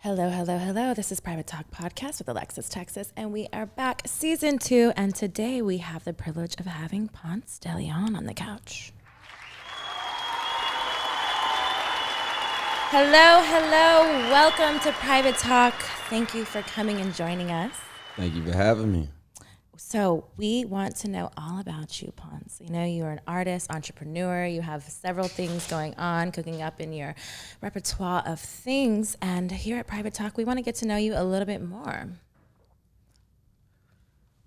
Hello, hello, hello. This is Private Talk Podcast with Alexis, Texas, and we are back season 2. And today we have the privilege of having Ponce De'Leioun on the couch. Hello, hello. Welcome to Private Talk. Thank you for coming and joining us. Thank you for having me. So we want to know all about you, Ponce. You know, you're an artist, entrepreneur. You have several things going on, cooking up in your repertoire of things. And here at Private Talk, we want to get to know you a little bit more.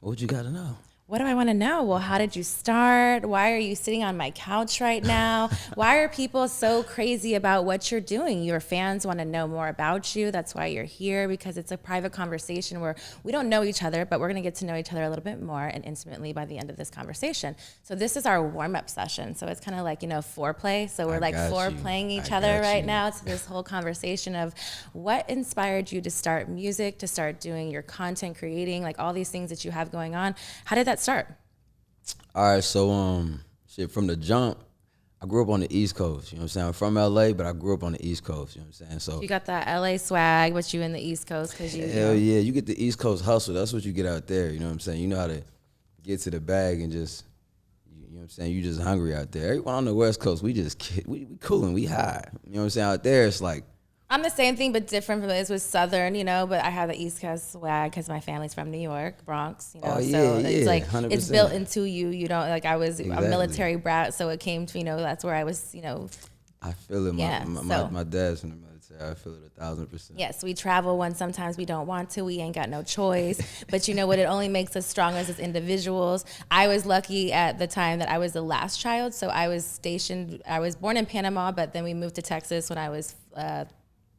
What you got to know? What do I want to know? Well, how did you start? Why are you sitting on my couch right now? Why are people so crazy about what you're doing? Your fans want to know more about you. That's why you're here, because it's a private conversation where we don't know each other, but we're going to get to know each other a little bit more and intimately by the end of this conversation. So this is our warm-up session. So it's kind of like, you know, foreplay. So we're like foreplaying each other right now to this whole conversation of what inspired you to start music, to start doing your content creating, like all these things that you have going on. How did that start? All right, so from the jump, I grew up on the East Coast. You know what I'm saying? I'm from LA, but I grew up on the East Coast. You know what I'm saying? So you got that LA swag, but you in the East Coast because you. Hell yeah, you get the East Coast hustle. That's what you get out there. You know what I'm saying? You know how to get to the bag and just, you know what I'm saying? You just hungry out there. Everyone on the West Coast, we coolin', we high. You know what I'm saying? Out there, it's like. I'm the same thing, but different from this. Was Southern, you know, but I have the East Coast swag because my family's from New York, Bronx, you know. It's like 100%. It's built into you. You don't like. I was a military brat, so it came to, you know, that's where I was, you know. I feel it. My dad's from the military. I feel it 1,000%. Yes, we travel when sometimes we don't want to. We ain't got no choice. But you know what? It only makes us stronger as individuals. I was lucky at the time that I was the last child, so I was stationed. I was born in Panama, but then we moved to Texas when I was.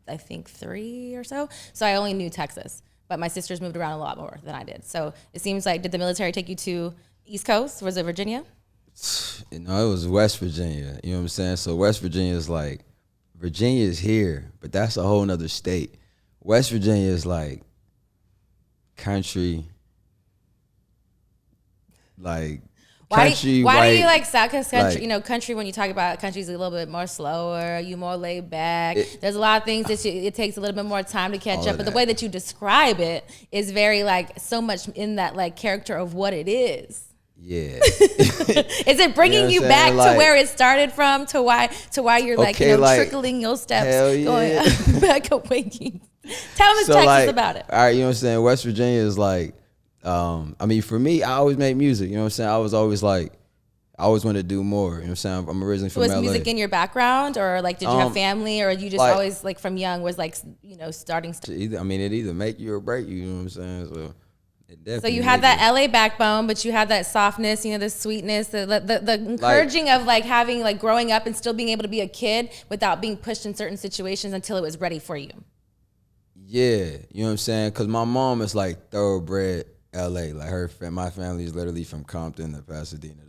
I think 3 or so. So I only knew Texas, but my sisters moved around a lot more than I did. So it seems like, did the military take you to East Coast? Was it Virginia? You know, it was West Virginia. You know what I'm saying? So West Virginia is like, Virginia is here, but that's a whole nother state. West Virginia is like country, like Why country, do you like South country? Like, you know, country, when you talk about country's a little bit more slower, you more laid back. There's a lot of things that it takes a little bit more time to catch up. But the way that you describe it is very like so much in that like character of what it is. Yeah. Is it bringing you back to where it started from, to why you're like, you know, like, trickling your steps, going back away? Tell Miss Texas about it. All right, you know what I'm saying? West Virginia is like, I mean, for me, I always made music. You know what I'm saying? I was always like, I always wanted to do more. You know what I'm saying? I'm originally from LA. Was music in your background, or like did you have family, or you just like, always like from young was like, you know, starting? I mean, it either make you or break you. You know what I'm saying? So you had that LA backbone, but you had that softness, you know, the sweetness, the encouraging of like having like growing up and still being able to be a kid without being pushed in certain situations until it was ready for you. Yeah, you know what I'm saying? Because my mom is like thoroughbred LA. Like my family is literally from Compton to Pasadena.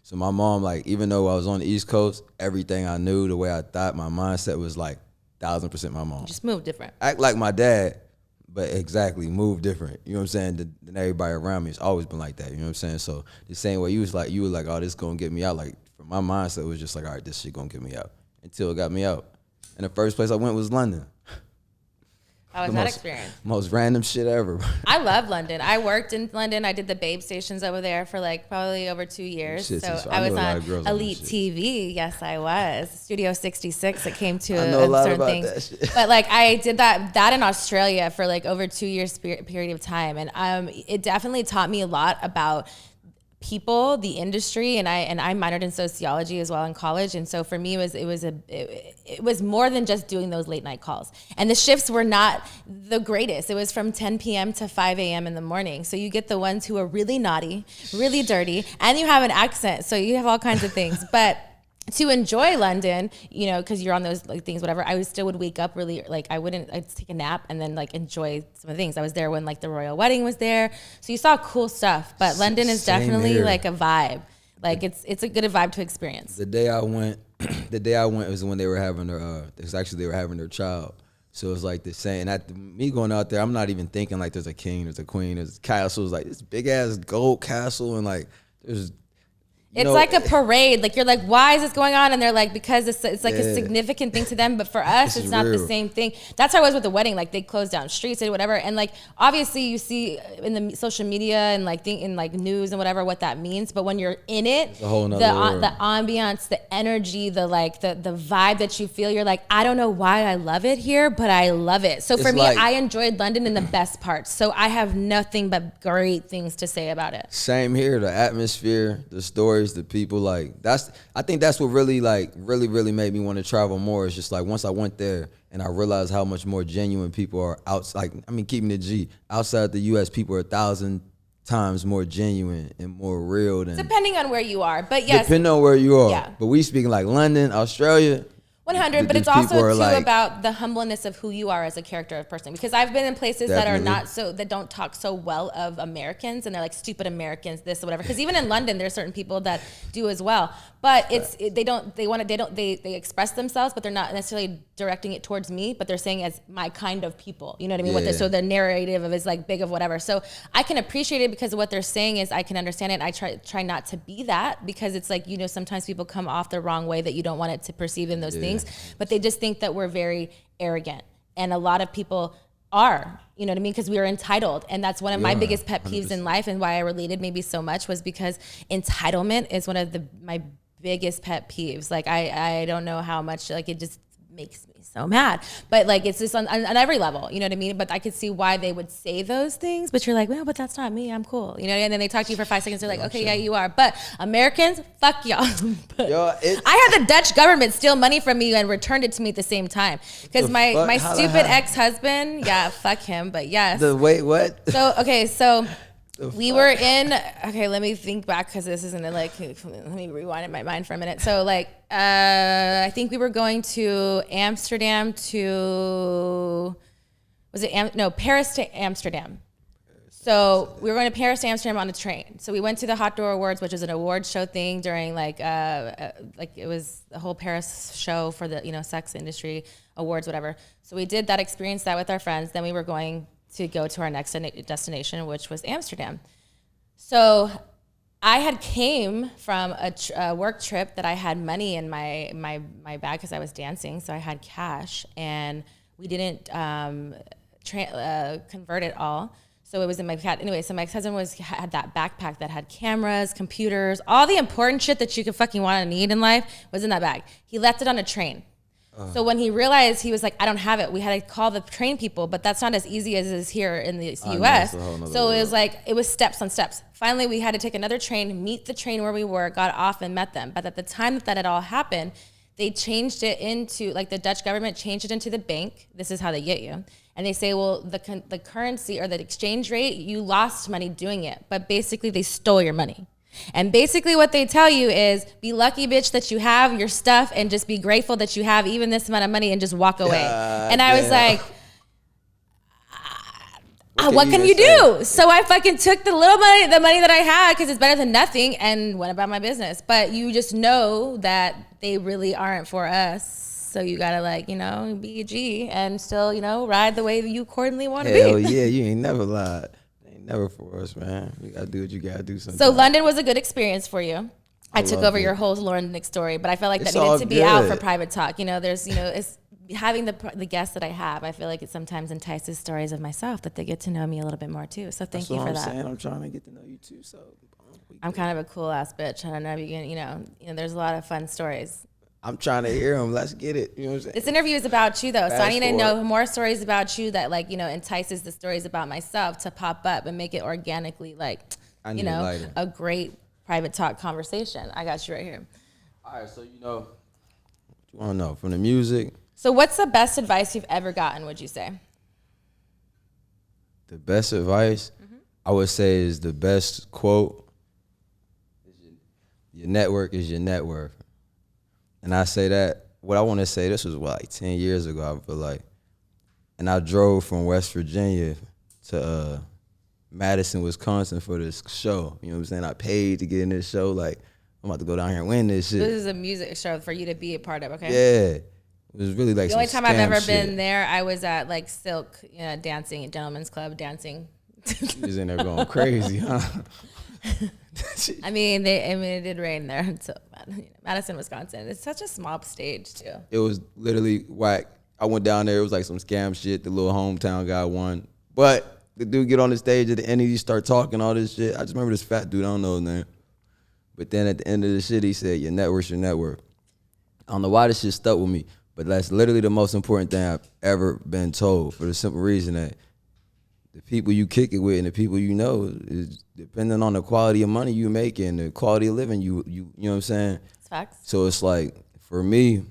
So my mom, like, even though I was on the East Coast, everything I knew, the way I thought, my mindset was like 1,000% my mom. Just move different. Act like my dad. But exactly, move different. You know what I'm saying? Than everybody around me. It's always been like that. You know what I'm saying? So the same way you were like, oh, this gonna get me out. Like, from my mindset, it was just like, all right, this shit gonna get me out. Until it got me out. And the first place I went was London. How was that experience? Most random shit ever. I love London. I worked in London. I did the Babe stations over there for like probably over 2 years. So I was on Elite TV. Yes, I was. Studio 66. It came to certain things. But like I did that in Australia for like over 2 years period of time. And it definitely taught me a lot about people, the industry, and I minored in sociology as well in college, and so for me it was more than just doing those late night calls. And the shifts were not the greatest. It was from 10 p.m. to 5 a.m. in the morning. So you get the ones who are really naughty, really dirty, and you have an accent, so you have all kinds of things. But to enjoy London, you know, because you're on those like things, whatever, I still would wake up really, like I'd take a nap and then like enjoy some of the things. I was there when like the royal wedding was there. So you saw cool stuff, but London is definitely here. Like a vibe. Like it's a good vibe to experience. The day I went was when they were having their child. So it was like the same. And me going out there, I'm not even thinking like there's a king, there's a queen, there's a castle. It's like this big ass gold castle and like there's It's like a parade. Like, you're like, why is this going on? And they're like, because it's like a significant thing to them. But for us, it's not the same thing. That's how I was with the wedding. Like, they closed down streets and whatever. And like, obviously you see in the social media and like in like news and whatever what that means. But when you're in it, the ambiance, the energy, the vibe that you feel, you're like, I don't know why I love it here, but I love it. So for me, I enjoyed London in the best parts. So I have nothing but great things to say about it. Same here. The atmosphere, the stories, the people, like I think that's what really made me want to travel more. It's just like once I went there and I realized how much more genuine people are outside. Like, I mean, keeping it G, outside the U.S., people are 1,000 times more genuine and more real than, depending on where you are. But yes, depending on where you are. Yeah. But we speaking like London, Australia. 100, but it's also too about the humbleness of who you are as a character of person. Because I've been in places that are that don't talk so well of Americans, and they're like stupid Americans, this or whatever. Because even in London, there's certain people that do as well. But they express themselves, but they're not necessarily directing it towards me, but they're saying as my kind of people. You know what I mean? So the narrative of is like big of whatever. So I can appreciate it because of what they're saying is I can understand it. And I try not to be that, because it's like, sometimes people come off the wrong way that you don't want it to perceive in those things. But they just think that we're very arrogant. And a lot of people are, you know what I mean? Because we are entitled. And that's one of my biggest pet peeves 100%. In life, and why I related maybe so much was because entitlement is one of my biggest pet peeves. Like, I don't know how much, like, it just makes me so mad. But like, it's just on every level, you know what I mean? But I could see why they would say those things, but you're like, well, but that's not me, I'm cool, and then they talk to you for 5 seconds, they're like, okay, yeah, you are. But Americans, fuck y'all. I had the Dutch government steal money from me and returned it to me at the same time, because my stupid ex-husband, fuck him, but yes. Wait, what? So we were in, let me think back, because this isn't let me rewind in my mind for a minute. So I think we were going to Amsterdam Paris to Amsterdam. So we were going to Paris to Amsterdam on a train. So we went to the Hot Door Awards, which is an award show thing during it was the whole Paris show for the, sex industry awards, whatever. So we did that, experienced that with our friends. Then we were going to go to our next destination, which was Amsterdam. So I had came from a work trip that I had money in my bag because I was dancing, so I had cash, and we didn't convert it all. So it was in my bag. Anyway, so my cousin had that backpack that had cameras, computers, all the important shit that you could fucking want and need in life was in that bag. He left it on a train. So when he realized, he was like, I don't have it. We had to call the train people, but that's not as easy as it is here in the U.S. So it was steps on steps. Finally, we had to take another train, meet the train where we were, got off and met them. But at the time that had all happened, they changed it into, the Dutch government changed it into the bank. This is how they get you. And they say, well, the currency or the exchange rate, you lost money doing it. But basically, they stole your money. And basically what they tell you is, be lucky, bitch, that you have your stuff, and just be grateful that you have even this amount of money, and just walk away. And I was like, what can you do? So I fucking took the money that I had, because it's better than nothing, and went about my business. But you just know that they really aren't for us. So you gotta be a G and still, ride the way you accordingly want to be. Hell yeah, you ain't never lied. Never for us, man. You gotta do what you gotta do sometimes. So London was a good experience for you. I took over your whole Lauren Nick story, but I felt like that needed to be out for private talk. There's, it's having the guests that I have. I feel like it sometimes entices stories of myself that they get to know me a little bit more too. So thank you for that. That's what I'm saying. I'm trying to get to know you too. So I'm kind of a cool ass bitch. I don't know if you can, there's a lot of fun stories. I'm trying to hear them. Let's get it. You know what I'm saying? This interview is about you, though. So I need to know more stories about you that, entices the stories about myself to pop up and make it organically, a great private talk conversation. I got you right here. All right. So, what you want to know from the music? So what's the best advice you've ever gotten, would you say? The best advice, I would say, is the best quote. Your network is your net worth. And I say that, what I want to say, this was 10 years ago, I feel like. And I drove from West Virginia to Madison, Wisconsin for this show. You know what I'm saying? I paid to get in this show. I'm about to go down here and win this shit. This is a music show for you to be a part of, okay? Yeah. It was really the only time I've ever been there, I was at Silk dancing at Gentlemen's Club dancing. You was in there going crazy, huh? I mean, it did rain there until Madison, Wisconsin. It's such a small stage too. It was literally whack. I went down there. It was like some scam shit. The little hometown guy won, but the dude get on the stage at the end. He start talking all this shit. I just remember this fat dude. I don't know his name, but then at the end of the shit, he said, "Your network's your net worth." I don't know why this shit stuck with me, but that's literally the most important thing I've ever been told, for the simple reason that the people you kick it with and the people you know is depending on the quality of money you make and the quality of living you know what I'm saying? It's facts. So it's like, for me,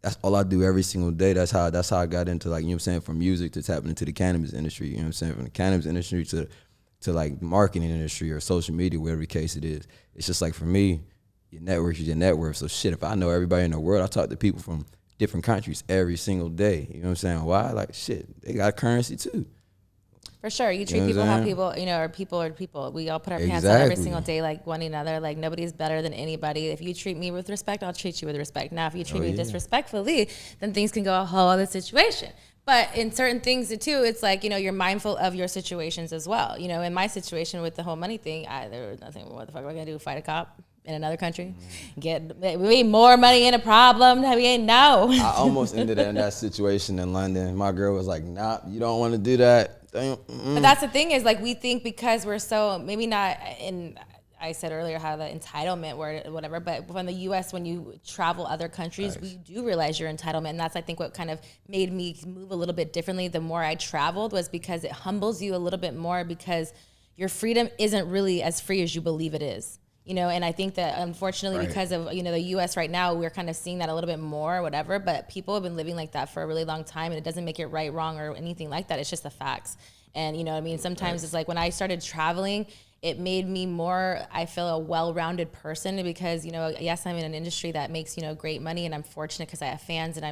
that's all I do every single day. That's how I got into, like, you know what I'm saying, from music to tapping into the cannabis industry, you know what I'm saying? From the cannabis industry to like marketing industry or social media, whatever the case it is. It's just like, for me, your network is your net worth. So shit, if I know everybody in the world, I talk to people from different countries every single day. You know what I'm saying? Why? Like, shit, they got currency too. For sure. You treat people how people, or people are people. We all put our pants on every single day like one another. Like, nobody's better than anybody. If you treat me with respect, I'll treat you with respect. Now, if you treat me disrespectfully, then things can go a whole other situation. But in certain things too, it's like, you're mindful of your situations as well. In my situation with the whole money thing, there was nothing. What the fuck am I gonna do? Fight a cop in another country? We need more money in a problem that we ain't know. I almost ended up in that situation in London. My girl was like, "Nah, you don't want to do that." But that's the thing is, like, we think because we're so, maybe not in, I said earlier how the entitlement word, whatever, but from the U.S., when you travel other countries, we do realize your entitlement. And that's, I think, what kind of made me move a little bit differently the more I traveled, was because it humbles you a little bit more, because your freedom isn't really as free as you believe it is. And I think that, unfortunately, because of, the U.S. right now, we're kind of seeing that a little bit more or whatever, but people have been living like that for a really long time, and it doesn't make it right, wrong, or anything like that. It's just the facts. And, sometimes it's like, when I started traveling, it made me more, I feel, a well-rounded person, because, yes, I'm in an industry that makes, great money, and I'm fortunate because I have fans and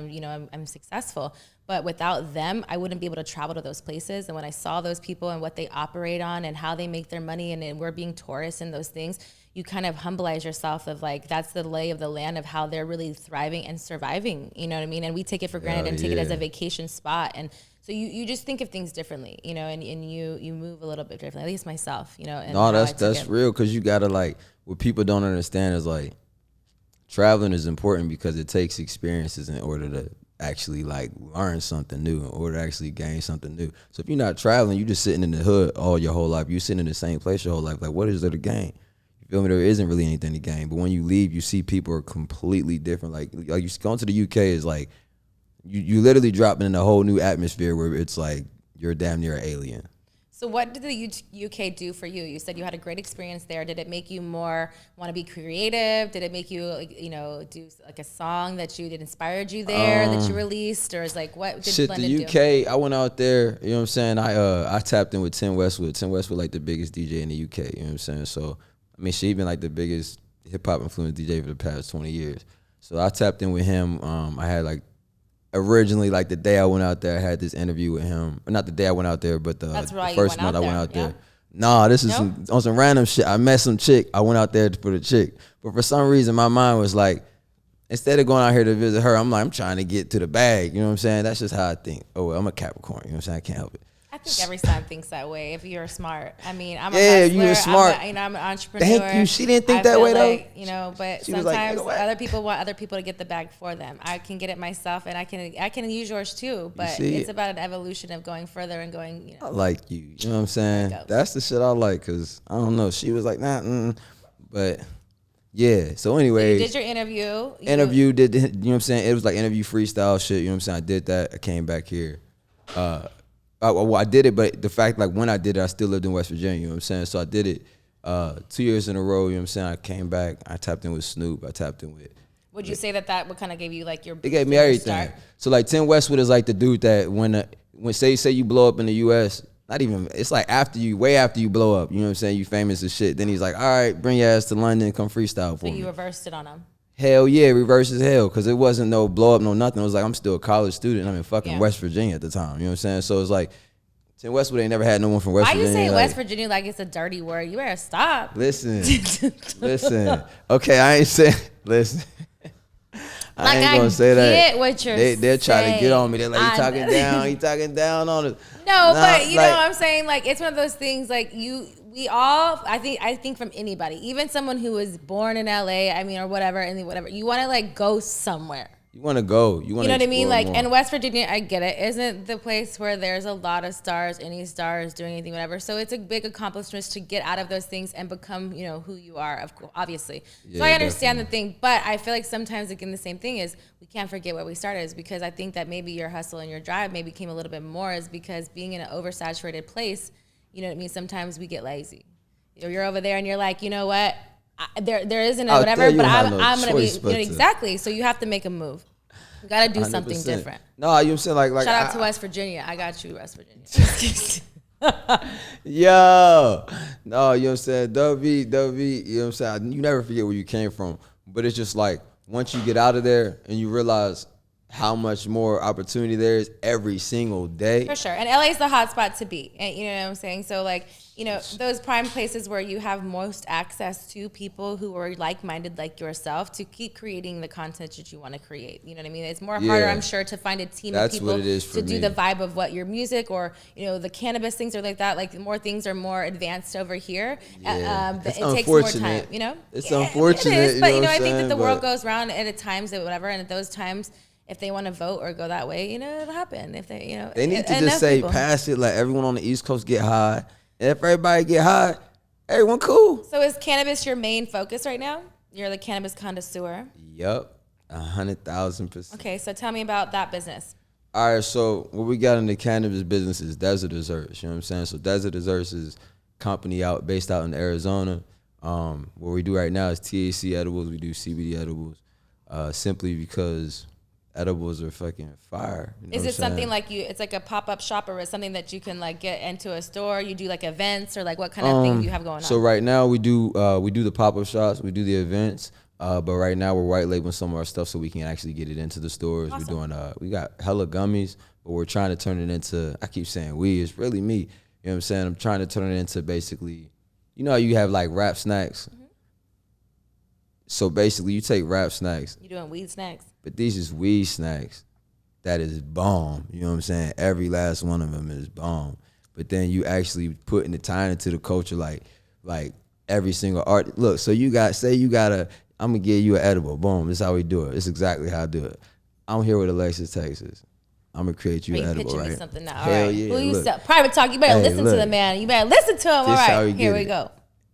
I'm successful. But without them, I wouldn't be able to travel to those places. And when I saw those people and what they operate on and how they make their money, and we're being tourists and those things, you kind of humbleize yourself of, like, that's the lay of the land of how they're really thriving and surviving. You know what I mean? And we take it for granted and take it as a vacation spot. And so you just think of things differently, and you move a little bit differently, at least myself, And no, that's real, because you got to, like, what people don't understand is, like, traveling is important because it takes experiences in order to actually, like, learn something new, in order to actually gain something new. So if you're not traveling, you're just sitting in the hood all your whole life. You're sitting in the same place your whole life. Like, what is there to gain? You feel me? There isn't really anything to gain. But when you leave, you see people are completely different. Like you going to the UK is like, you literally dropping in a whole new atmosphere where it's like you're damn near an alien. So what did the UK do for you? You said you had a great experience there. Did it make you more want to be creative? Did it make you, do like a song that inspired you there that you released? Or is like, what did London do? The UK, I went out there, you know what I'm saying? I tapped in with Tim Westwood. Tim Westwood, like, the biggest DJ in the UK, you know what I'm saying? So, I mean, she been like the biggest hip-hop influence DJ for the past 20 years. So I tapped in with him. I had, like, originally, like, the day I went out there, I had this interview with him. Or not the day I went out there, but the first month I went out there. Nah, this is on some random shit. I met some chick. I went out there for the chick. But for some reason, my mind was like, instead of going out here to visit her, I'm trying to get to the bag. You know what I'm saying? That's just how I think. Oh, well, I'm a Capricorn. You know what I'm saying? I can't help it. I think every son thinks that way if you're smart. I mean, I'm a hustler. You're smart. I'm an entrepreneur. Thank you. She didn't think that way, though. But sometimes other people want other people to get the bag for them. I can get it myself, and I can use yours too. But it's about an evolution of going further and going, I like you. You know what I'm saying? That's the shit I like, because, I don't know. She was like, nah, but... Yeah. So anyway, so you did your interview. You know what I'm saying? It was like interview freestyle shit. You know what I'm saying? I did that. I came back here. I did it, but the fact, like, when I did it, I still lived in West Virginia. You know what I'm saying? So I did it 2 years in a row. You know what I'm saying? I came back. I tapped in with Snoop. I tapped in with. Would you say that what kind of gave you, like, your? It gave me everything. So, like, Tim Westwood is like the dude that when say you blow up in the U.S. Not even, it's like way after you blow up, you know what I'm saying? You famous as shit. Then he's like, all right, bring your ass to London, come freestyle for me. So you reversed it on him? Hell yeah, reverse as hell, because it wasn't no blow up, no nothing. It was like, I'm still a college student. I'm in fucking West Virginia at the time, you know what I'm saying? So it's like, Tim Westwood ain't never had no one from West Virginia. Why you say West Virginia like it's a dirty word? You better stop. Listen. Okay, I ain't saying, listen. I ain't gonna say that. Get what you're saying. They're trying to get on me. They're like, he talking down on us. No, but you know what I'm saying? Like, it's one of those things, like, we I think from anybody, even someone who was born in LA, I mean, or whatever, you want to like go somewhere. You want to go. You know what I mean? Like, and West Virginia, I get it, isn't the place where there's a lot of stars, any stars doing anything, whatever. So it's a big accomplishment to get out of those things and become, who you are, of course, obviously. Yeah, so I understand the thing, but I feel like sometimes, again, the same thing is we can't forget where we started, is because I think that maybe your hustle and your drive maybe came a little bit more is because being in an oversaturated place, you know what I mean? Sometimes we get lazy. You're over there and you're like, you know what? There isn't a whatever, but I'm going to be, exactly. So you have to make a move. You got to do 100%. Something different. No, you know what I'm saying? Like shout out to West Virginia. I got you, West Virginia. Yo. No, you know what I'm saying? W, you know what I'm saying? You never forget where you came from. But it's just like, once you get out of there and you realize how much more opportunity there is every single day. For sure. And LA is the hot spot to be. And you know what I'm saying? So like, those prime places where you have most access to people who are like-minded like yourself to keep creating the content that you want to create. You know what I mean? It's more harder, I'm sure, to find a team of people to do the vibe of what your music or, the cannabis things are like that. Like more things are more advanced over here. Yeah. It takes more time, It's unfortunate. It is, but I think that the world goes around at times that whatever. And at those times, if they want to vote or go that way, it'll happen. If they, they need to just say, pass it, let everyone on the East Coast get high. And if everybody get high, everyone cool. So is cannabis your main focus right now? You're the cannabis connoisseur? Yup, 100,000%. Okay, so tell me about that business. All right, so what we got in the cannabis business is Desert Desserts, you know what I'm saying? So Desert Desserts is a company based out in Arizona. What we do right now is THC edibles, we do CBD edibles, simply because edibles are fucking fire. Is it something like it's like a pop-up shop, or is it something that you can like get into a store? You do like events, or like what kind of thing do you have going on? So right now we do the pop-up shops, we do the events, but right now we're white labeling some of our stuff so we can actually get it into the stores. Awesome. We're doing we got hella gummies, but we're trying to turn it into, I keep saying we, it's really me. You know what I'm saying? I'm trying to turn it into basically, how you have like wrap snacks. Mm-hmm. So basically you take wrap snacks. You doing weed snacks? But these is weed snacks that is bomb. You know what I'm saying? Every last one of them is bomb. But then you actually putting the time into the culture, like every single art. Look, so I'm gonna give you an edible. Boom, this is how we do it. It's exactly how I do it. I'm here with Alexis, Texas. I'm gonna create you an edible, right? Me something now. Hell all right. Yeah, who you sell? Private talk. You better listen to the man. You better listen to him. All right, here we go.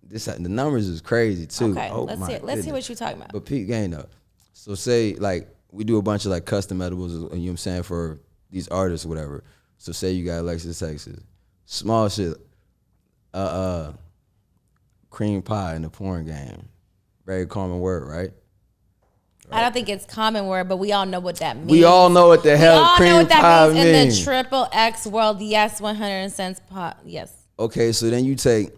The numbers is crazy too. Okay, let's see what you're talking about. But peak game though. So say like we do a bunch of like custom edibles, you know what I'm saying, for these artists or whatever. So say you got Alexis, Texas. Small shit. Cream pie in the porn game. Very common word, right? I don't think it's common word, but we all know what that means. We all know what the hell cream pie means. In the triple X world. Yes, 100 cents pot. Yes. Okay, so then you take,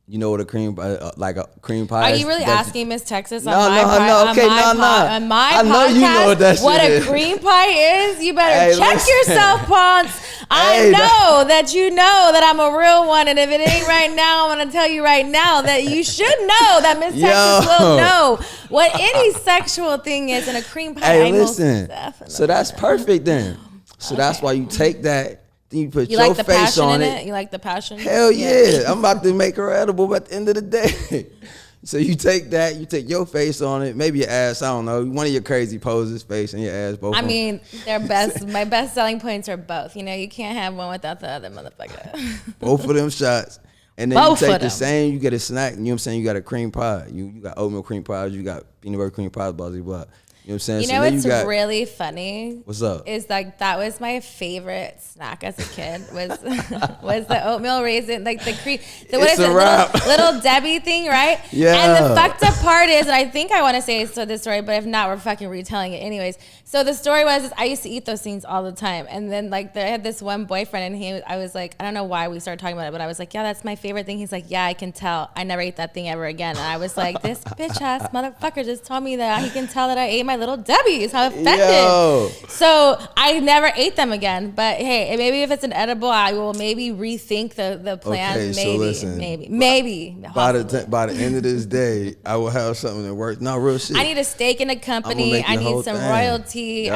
you know what a cream pie is? Are you really asking Miss Texas on my podcast what a cream pie is? You better check yourself, Ponce. I know that you know that I'm a real one, and if it ain't right now, I'm gonna tell you right now that you should know that Miss Texas will know what any sexual thing is, and a cream pie. Hey, listen. So that's perfect then. So that's why you take that. You put your face on it. You like the passion? Hell yeah. I'm about to make her edible at the end of the day. So you take that, you take your face on it, maybe your ass, I don't know, one of your crazy poses, face and your ass, both. I mean, they're best. My best selling points are both. You can't have one without the other, motherfucker. Both of them shots. And then you take the same, you get a snack, you know what I'm saying? You got a cream pie. You got oatmeal cream pies, you got peanut butter cream pies, blah, blah, blah. You know what I'm saying? What's really funny? What's up? Is like that was my favorite snack as a kid was the oatmeal raisin, like the cream. Little Debbie thing, right? Yeah. And the fucked up part is, and I think I want to say this story, but if not, we're fucking retelling it anyways. So the story was I used to eat those things all the time, and then like I had this one boyfriend, and I was like, I don't know why we started talking about it, but I was like, yeah, that's my favorite thing. He's like, yeah, I can tell. I never ate that thing ever again. And I was like, this bitch ass motherfucker just told me that he can tell that I ate my Little Debbie's. How offended. Yo. So I never ate them again. But hey, maybe if it's an edible, I will maybe rethink the plan. Okay, maybe, so listen, maybe. By the end of this day, I will have something that works. No, real shit. I need a stake in a company. I need some royalty. Yep.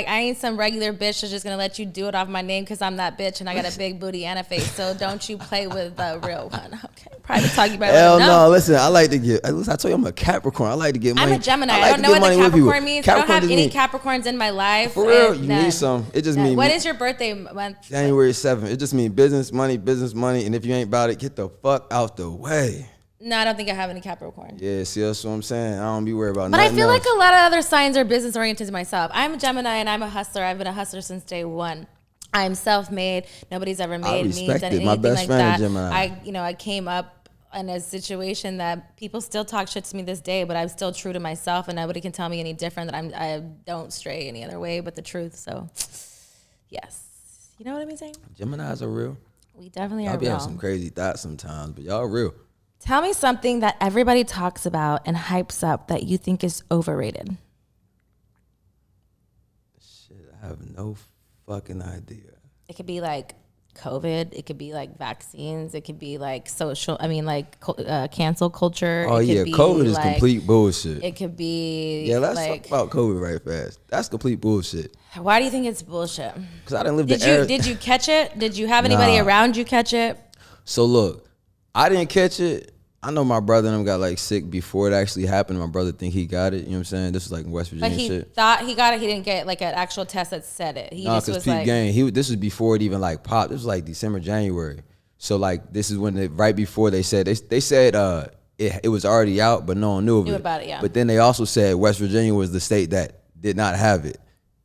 I need some regular bitch that's just gonna let you do it off my name because I'm that bitch and I got a big booty and a face. So don't you play with the real one. Okay. Private talk you about. Hell no. Listen, I like to get. Listen, I told you I'm a Capricorn. I like to get money. I'm a Gemini. I don't know what the Capricorn means. I don't have any Capricorns in my life. For real, you need some. It just means. What is your birthday month? January 7th. It just means business, money. And if you ain't about it, get the fuck out the way. No, I don't think I have any Capricorn. Yeah, see, that's what I'm saying. I don't be worried about nothing else. But I feel like a lot of other signs are business oriented to myself. I'm a Gemini and I'm a hustler. I've been a hustler since day one. I'm self-made. Nobody's ever made me done anything My best like friend that. Is Gemini. I came up in a situation that people still talk shit to me this day, but I'm still true to myself, and nobody can tell me any different. That I don't stray any other way but the truth. So, yes, you know what I'm saying. Geminis are real. We definitely are. I'll be having some crazy thoughts sometimes, but y'all real. Tell me something that everybody talks about and hypes up that you think is overrated. Shit, I have no fucking idea. It could be like COVID. It could be like vaccines. It could be like cancel culture. Oh, yeah. COVID is complete bullshit. It could be. Yeah, let's talk about COVID right fast. That's complete bullshit. Why do you think it's bullshit? Because I didn't live the era. Did you catch it? Did you have anybody around you catch it? So look, I didn't catch it. I know my brother and them got like sick before it actually happened. My brother think he got it. You know what I'm saying? This was like in West Virginia. But he shit. thought he got it. He didn't get like an actual test that said it. He just was like. This was before it even like popped. This was like December, January. So like this is when right before they said it was already out, but no one knew about it. Yeah. But then they also said West Virginia was the state that did not have it.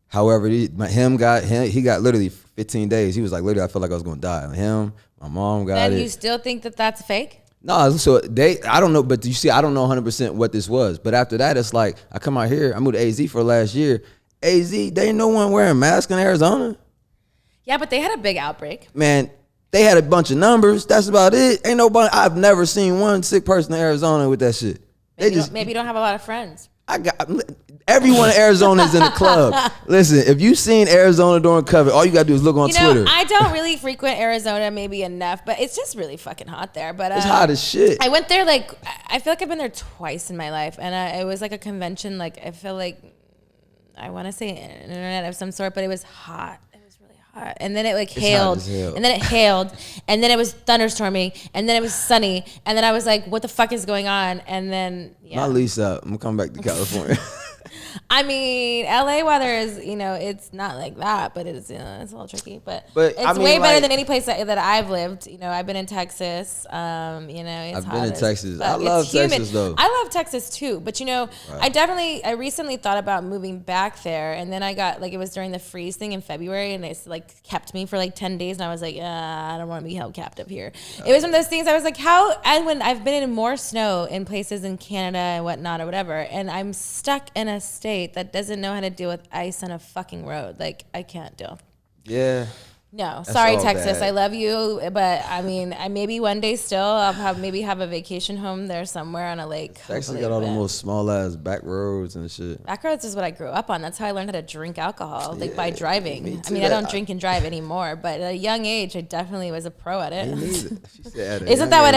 However, he got literally 15 days. He was like, literally, I felt like I was gonna die. Him, my mom got it. And you still think that that's fake? No, so I don't know, but you see, I don't know 100% what this was. But after that, it's like, I come out here, I moved to AZ for last year. AZ, they ain't no one wearing masks in Arizona. Yeah, but they had a big outbreak. Man, they had a bunch of numbers. That's about it. Ain't nobody, I've never seen one sick person in Arizona with that shit. Maybe you don't have a lot of friends. Everyone in Arizona is in the club. Listen, if you've seen Arizona during COVID, all you gotta do is look on Twitter. I don't really frequent Arizona maybe enough, but it's just really fucking hot there. But it's hot as shit. I went there I feel like I've been there twice in my life, and it was like a convention. I feel like I want to say internet of some sort, but it was hot. And then it hailed, and then it hailed, and then it was thunderstorming, and then it was sunny, and then I was like, "What the fuck is going on?" And then my lease up. I'm gonna come back to California. I mean, LA weather is, it's not like that, but it's it's a little tricky. But it's way better than any place that I've lived. I've been in Texas. It's I've been in Texas. I love Texas though. I love Texas too. But I recently thought about moving back there, and then I got it was during the freeze thing in February, and it's kept me for 10 days, and I was like, I don't want to be held captive here. It was one of those things I was like, and when I've been in more snow in places in Canada and whatnot or whatever, and I'm stuck in a state that doesn't know how to deal with ice on a fucking road. I can't deal. Yeah. No, sorry, Texas. Bad. I love you, but I mean, maybe one day still I'll have a vacation home there somewhere on a lake. Texas got all the most small ass back roads and shit. Back roads is what I grew up on. That's how I learned how to drink alcohol, by driving. I mean, I don't drink and drive anymore, but at a young age, I definitely was a pro at it. Isn't that what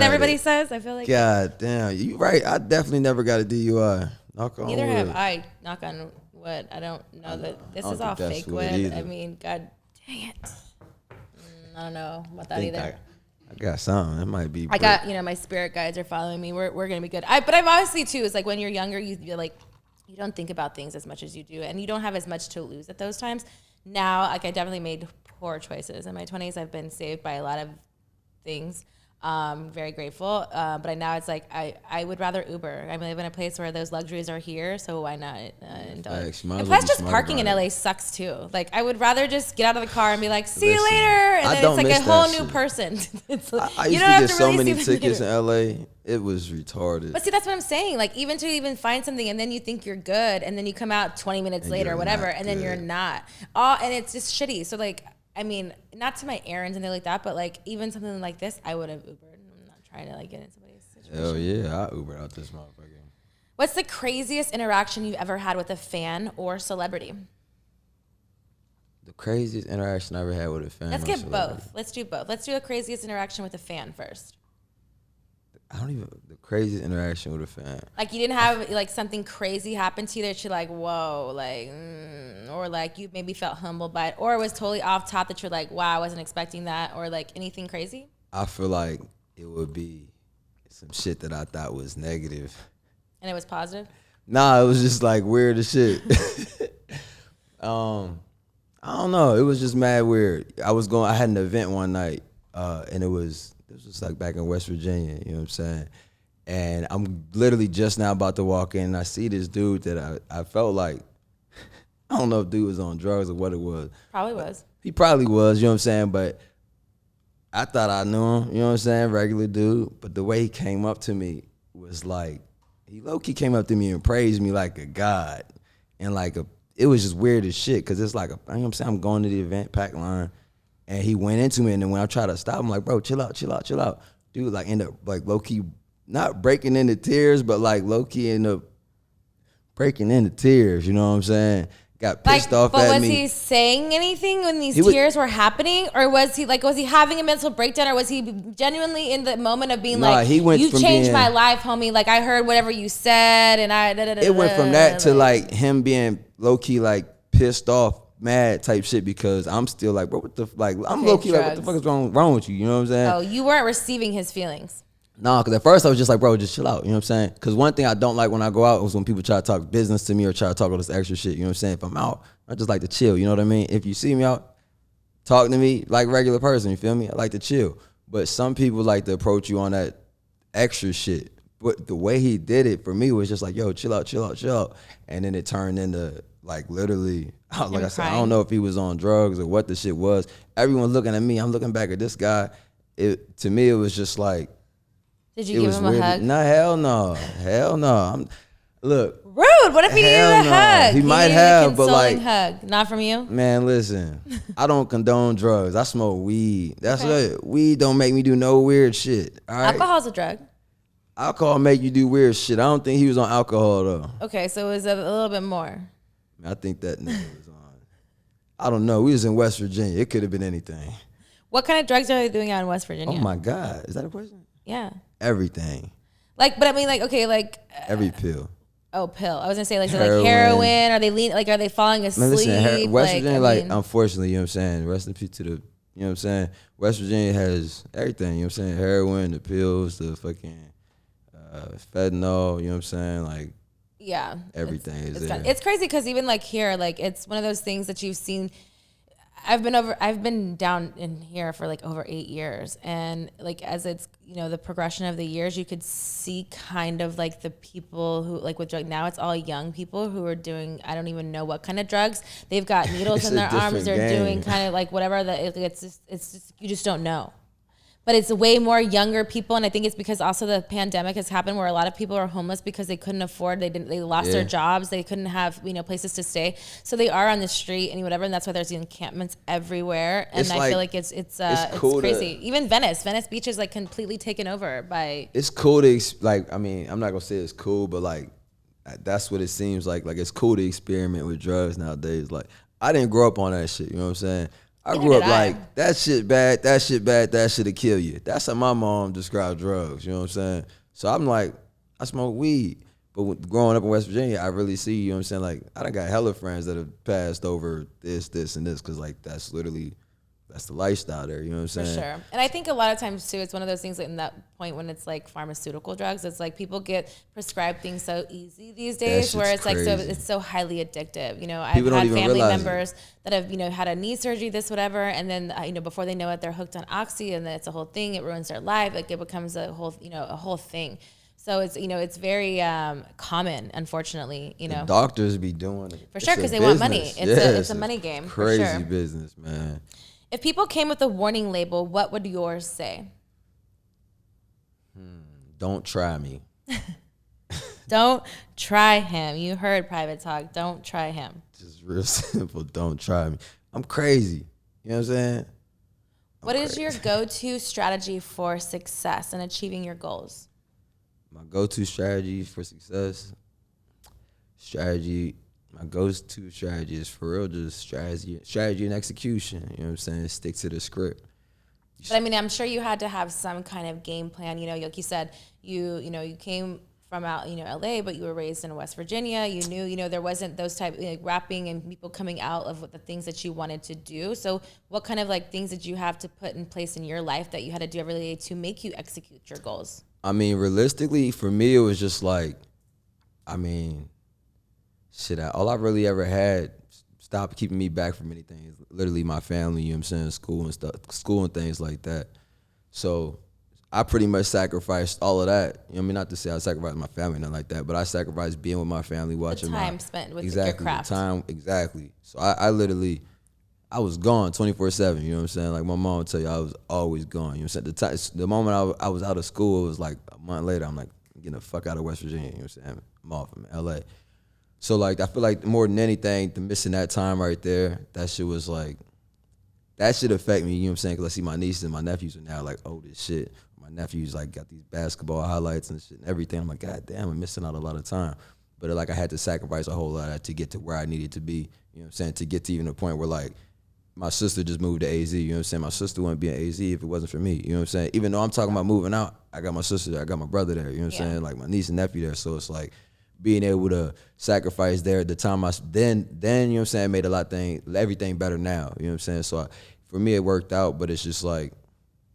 everybody says? I feel like. God damn, you right. I definitely never got a DUI. Knock on wood. Neither have I. Knock on wood. I don't know that this is all fake wood. I mean, God. Dang it. I don't know about that either. I got some. It might be. I got, my spirit guides are following me. We're going to be good. But I've obviously, too, it's when you're younger, you're you don't think about things as much as you do. And you don't have as much to lose at those times. Now, I definitely made poor choices. In my 20s, I've been saved by a lot of things. Very grateful. But now it's I would rather Uber. I live in a place where those luxuries are here, so why not indulge? And plus, just parking in LA sucks too. I would rather just get out of the car and be like, "See you later," and then it's a whole new person. I used to get so many tickets in LA. It was retarded. But see, that's what I'm saying. Even to find something, and then you think you're good, and then you come out 20 minutes later, or whatever, and then you're not. And it's just shitty. So I mean, not to my errands and things like that, but even something like this, I would have Ubered. I'm not trying to get in somebody's situation. Hell yeah, I Ubered out this motherfucker. What's the craziest interaction you've ever had with a fan or celebrity? The craziest interaction I ever had with a fan. Let's get both. Let's do both. Let's do the craziest interaction with a fan first. The craziest interaction with a fan. Like you didn't have like something crazy happen to you that you're like, whoa, like, or like you maybe felt humbled by it, or it was totally off top that you're like, wow, I wasn't expecting that, or like anything crazy? I feel like it would be some shit that I thought was negative. And it was positive? Nah, it was just like weird as shit. I don't know. It was just mad weird. I had an event one night, and this was like back in West Virginia, you know what I'm saying? And I'm literally just now about to walk in, and I see this dude that I felt like, I don't know if dude was on drugs or what it was. Probably was. He probably was, you know what I'm saying? But I thought I knew him, you know what I'm saying? Regular dude. But the way he came up to me was like, he low-key came up to me and praised me like a god. And like it was just weird as shit, because it's like, you know what I'm saying? I'm going to the event, pack line. And he went into me, and then when I tried to stop him, like, bro, chill out. Dude, like, end up, like, low-key, not breaking into tears, but, like, low-key end up breaking into tears, you know what I'm saying? Got pissed off at me. But was he saying anything when these tears were happening? Or was he having a mental breakdown? Or was he genuinely in the moment of being you changed my life, homie. Like, I heard whatever you said, and it went from that to, like, him being low-key, like, pissed off, mad type shit, because I'm still like, bro, what the like, I'm low key like, what the fuck is wrong with you? You know what I'm saying? Oh, you weren't receiving his feelings. No, because at first I was just like, bro, just chill out. You know what I'm saying? Because one thing I don't like when I go out is when people try to talk business to me or try to talk all this extra shit. You know what I'm saying? If I'm out, I just like to chill. You know what I mean? If you see me out, talk to me like regular person. You feel me? I like to chill. But some people like to approach you on that extra shit. But the way he did it for me was just like, yo, chill out. And then it turned into like literally, like I said, I don't know if he was on drugs or what the shit was. Everyone's looking at me. I'm looking back at this guy. To me, it was just like. Did you give him a hug? Nah, hell no. Look. Rude. What if he needed a hug? He might have, but like. Hug. Not from you? Man, listen. I don't condone drugs. I smoke weed. That's it. Weed don't make me do no weird shit. All right? Alcohol's a drug. Alcohol make you do weird shit. I don't think he was on alcohol though. Okay, so it was a little bit more. I think that nigga was on. I don't know. We was in West Virginia. It could have been anything. What kind of drugs are they doing out in West Virginia? Oh my God. Is that a question? Yeah. Everything. Like, but I mean, like, okay, like. Every pill. Oh, pill. I was gonna say like, so like heroin. Are they falling asleep? Listen, West Virginia, unfortunately, you know what I'm saying? Rest in peace to the, you know what I'm saying? West Virginia has everything, you know what I'm saying? Heroin, the pills, the fucking fentanyl, you know what I'm saying? Like. Yeah, everything is there. It's crazy because even like here, like it's one of those things that you've seen. I've been down in here for like over 8 years, and like as it's the progression of the years, you could see kind of like the people who like with drug now. It's all young people who are doing I don't even know what kind of drugs. They've got needles in their arms. They're doing kind of like whatever that it's just you just don't know. But it's way more younger people, and I think it's because also the pandemic has happened where a lot of people are homeless because they couldn't afford, they lost their jobs, they couldn't have places to stay, so they are on the street and whatever, and that's why there's encampments everywhere. And I feel like it's cool crazy. Even Venice Beach is like completely taken over by. It's cool to like. I mean, I'm not gonna say it's cool, but like that's what it seems like. Like it's cool to experiment with drugs nowadays. Like I didn't grow up on that shit. You know what I'm saying? I grew up like, that shit bad, that shit'll kill you. That's how my mom described drugs, you know what I'm saying? So I'm like, I smoke weed. But growing up in West Virginia, I really see, you know what I'm saying? Like, I done got hella friends that have passed over this, and this, because like, that's the lifestyle there, you know what I'm saying? For sure. And I think a lot of times too, it's one of those things in that point when it's like pharmaceutical drugs, it's like people get prescribed things so easy these days where it's crazy. Like, so it's so highly addictive. I've had family members that have, had a knee surgery, this, whatever. And then, before they know it, they're hooked on Oxy and then it's a whole thing. It ruins their life. Like it becomes a whole thing. So it's, it's very common, unfortunately, The doctors be doing it. For sure, because they want money. It's a money game. Crazy for sure. business, man. If people came with a warning label, what would yours say? Don't try me. Don't try him. You heard Private Talk. Don't try him. Just real simple. Don't try me. I'm crazy. You know what I'm saying? What is your go-to strategy for success and achieving your goals? My go-to strategy for success, strategy. My go-to strategy is for real, just strategy and execution. You know what I'm saying? Stick to the script. But I mean, I'm sure you had to have some kind of game plan. You know, like you said, you came from out, LA, but you were raised in West Virginia. You knew, there wasn't those type rapping and people coming out of the things that you wanted to do. So what kind of like things did you have to put in place in your life that you had to do every day to make you execute your goals? I mean, realistically, for me, it was just like, I mean, all I really ever had stopped keeping me back from anything is literally my family, you know what I'm saying, school and things like that. So I pretty much sacrificed all of that. You know what I mean? Not to say I sacrificed my family, nothing like that, but I sacrificed being with my family, watching the time spent with your craft. Exactly. So I literally, I was gone 24/7, you know what I'm saying? Like my mom would tell you, I was always gone. You know what I'm saying? The moment I was out of school, it was like a month later, I'm like, I'm getting the fuck out of West Virginia, you know what I'm saying? I'm off from LA. So like, I feel like more than anything, the missing that time right there, that shit was like, that shit affect me, you know what I'm saying? Because I see my nieces and my nephews are now like old as shit. My nephews like got these basketball highlights and shit and everything. I'm like, God damn, I'm missing out a lot of time. But like I had to sacrifice a whole lot of that to get to where I needed to be, you know what I'm saying? To get to even the point where like, my sister just moved to AZ, you know what I'm saying? My sister wouldn't be in AZ if it wasn't for me, you know what I'm saying? Even though I'm talking about moving out, I got my sister there, I got my brother there, you know what I'm saying? Like my niece and nephew there, so it's like being able to sacrifice there at the time, then you know what I'm saying, made everything better now, you know what I'm saying? So for me, it worked out, but it's just like,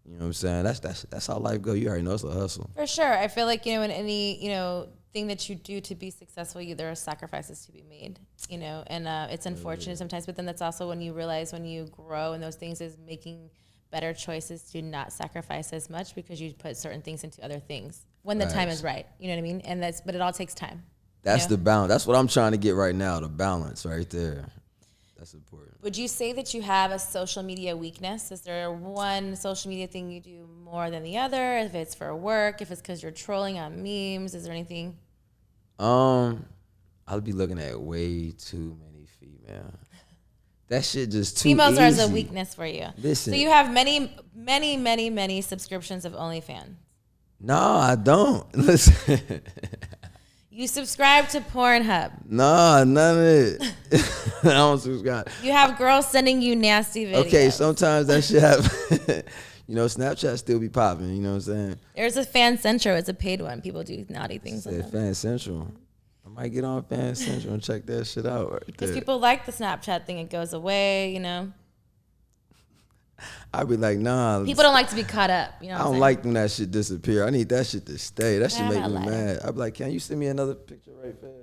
you know what I'm saying? That's how life goes. You already know it's a hustle. For sure. I feel like, in any, thing that you do to be successful, there are sacrifices to be made, and it's unfortunate sometimes, but then that's also when you realize when you grow and those things is making better choices to not sacrifice as much because you put certain things into other things when the time is right. You know what I mean? And but it all takes time. That's the balance. That's what I'm trying to get right now, the balance right there. That's important. Would you say that you have a social media weakness? Is there one social media thing you do more than the other? If it's for work, if it's because you're trolling on memes, is there anything? I'll be looking at way too many females. That shit just too Females easy. are as a weakness for you. Listen. So you have many, many, many, many subscriptions of OnlyFans. No, I don't. Listen. You subscribe to Pornhub. No, none of it. I don't subscribe. You have girls sending you nasty videos. Okay, sometimes that shit happen. Snapchat still be popping, you know what I'm saying? There's a Fan Central. It's a paid one. People do naughty things on that. Fan Central. I might get on Fan Central and check that shit out right there. Because people like the Snapchat thing. It goes away, I'd be like, nah. People don't like to be caught up. I don't like when that shit disappear. I need that shit to stay. That shit make me mad. I'd be like, can you send me another picture right fast?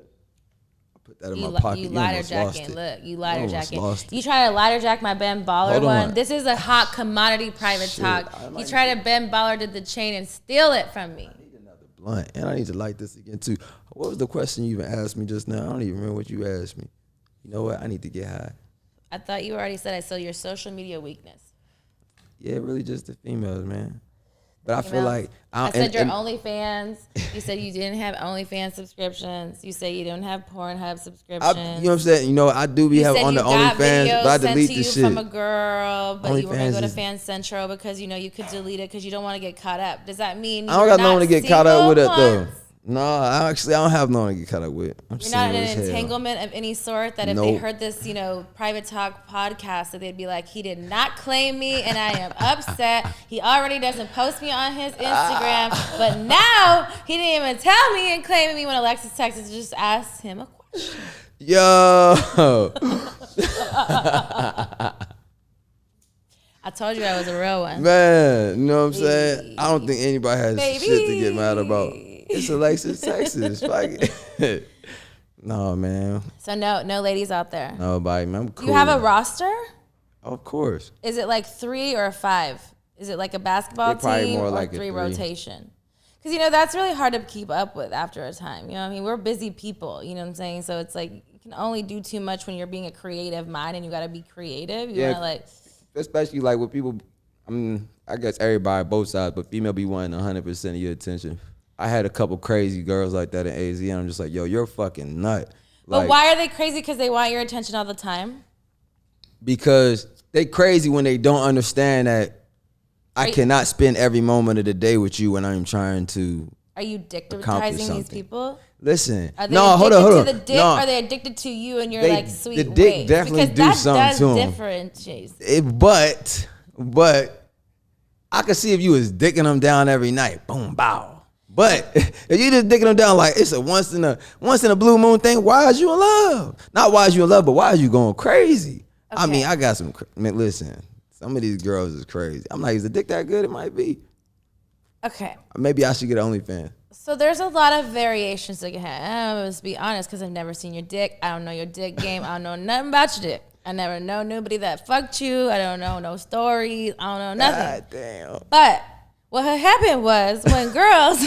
I'll put that in my pocket. You lighter jacking. Look, you lighter jacking. You try to lighter jack my Ben Baller one. This is a hot commodity private talk. You try to Ben Baller to the chain and steal it from me. I need another blunt. And I need to light this again too. What was the question you even asked me just now? I don't even remember what you asked me. You know what? I need to get high. I thought you already said it. So your social media weakness. Yeah, really just the females, man. But I feel like I said your OnlyFans. You said you didn't have OnlyFans subscriptions. You said you don't have Pornhub subscriptions. You know what I'm saying? I do be having on the OnlyFans, but I delete the shit. From a girl, but you were gonna go to Fan Central because you could delete it because you don't want to get caught up. Does that mean I don't got no one to get caught up with it though? No, I don't have no one to get caught up with. You're not in an entanglement of any sort that if they heard this, private talk podcast, that they'd be like, he did not claim me and I am upset. He already doesn't post me on his Instagram, but now he didn't even tell me and claim me when Alexis texted, just asked him a question. Yo. I told you I was a real one. Man, you know what I'm saying? I don't think anybody has shit to get mad about. It's Alexis, Texas. No, man. So no ladies out there. Nobody, man. I'm cool. You have a roster? Of course. Is it like 3 or 5? Is it like a basketball team more or like 3 rotation? Because, that's really hard to keep up with after a time. We're busy people, you know what I'm saying? So it's like you can only do too much when you're being a creative mind and you got to be creative. You want to especially like with people, I guess everybody, both sides, but female be wanting 100% of your attention. I had a couple crazy girls like that in AZ, and I'm just like, yo, you're a fucking nut. But why are they crazy? Because they want your attention all the time? Because they crazy when they don't understand that I cannot spend every moment of the day with you when I'm trying to. Are you dickmatizing these people? Listen. Are they hold addicted on. to the dick? Are they addicted to you and you're like, sweet, the dick definitely do something to them. Differentiate. But I could see if you was dicking them down every night. Boom, bow. But if you just dicking them down like it's a once in a blue moon thing, why is you in love? Not why is you in love, but why is you going crazy? Okay. I mean, I got some. Listen, some of these girls is crazy. I'm like, is the dick that good? It might be. Okay. Maybe I should get an OnlyFans. So there's a lot of variations that you have. Let's be honest, because I've never seen your dick. I don't know your dick game. I don't know nothing about your dick. I never know nobody that fucked you. I don't know no stories. I don't know nothing. God damn. But what had happened was when girls,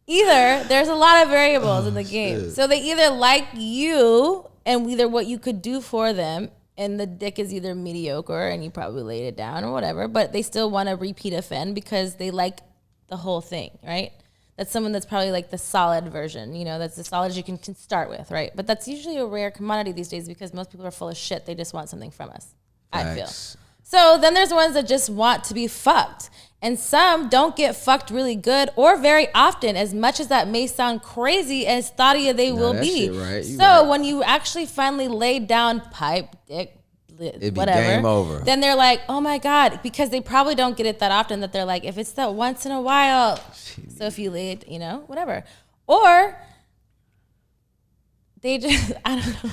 either there's a lot of variables in the game. Shit. So they either like you and either what you could do for them, and the dick is either mediocre and you probably laid it down or whatever, but they still want to repeat offend because they like the whole thing, right? That's someone that's probably like the solid version, that's the solid you can start with, right? But that's usually a rare commodity these days because most people are full of shit. They just want something from us, I feel. So then there's ones that just want to be fucked. And some don't get fucked really good or very often, as much as that may sound crazy as thoughty they will be. Right. So when you actually finally lay down pipe, dick, whatever, game over. Then they're like, oh my God, because they probably don't get it that often that they're like, if it's that once in a while, so if you lay it, whatever. Or they just, I don't know.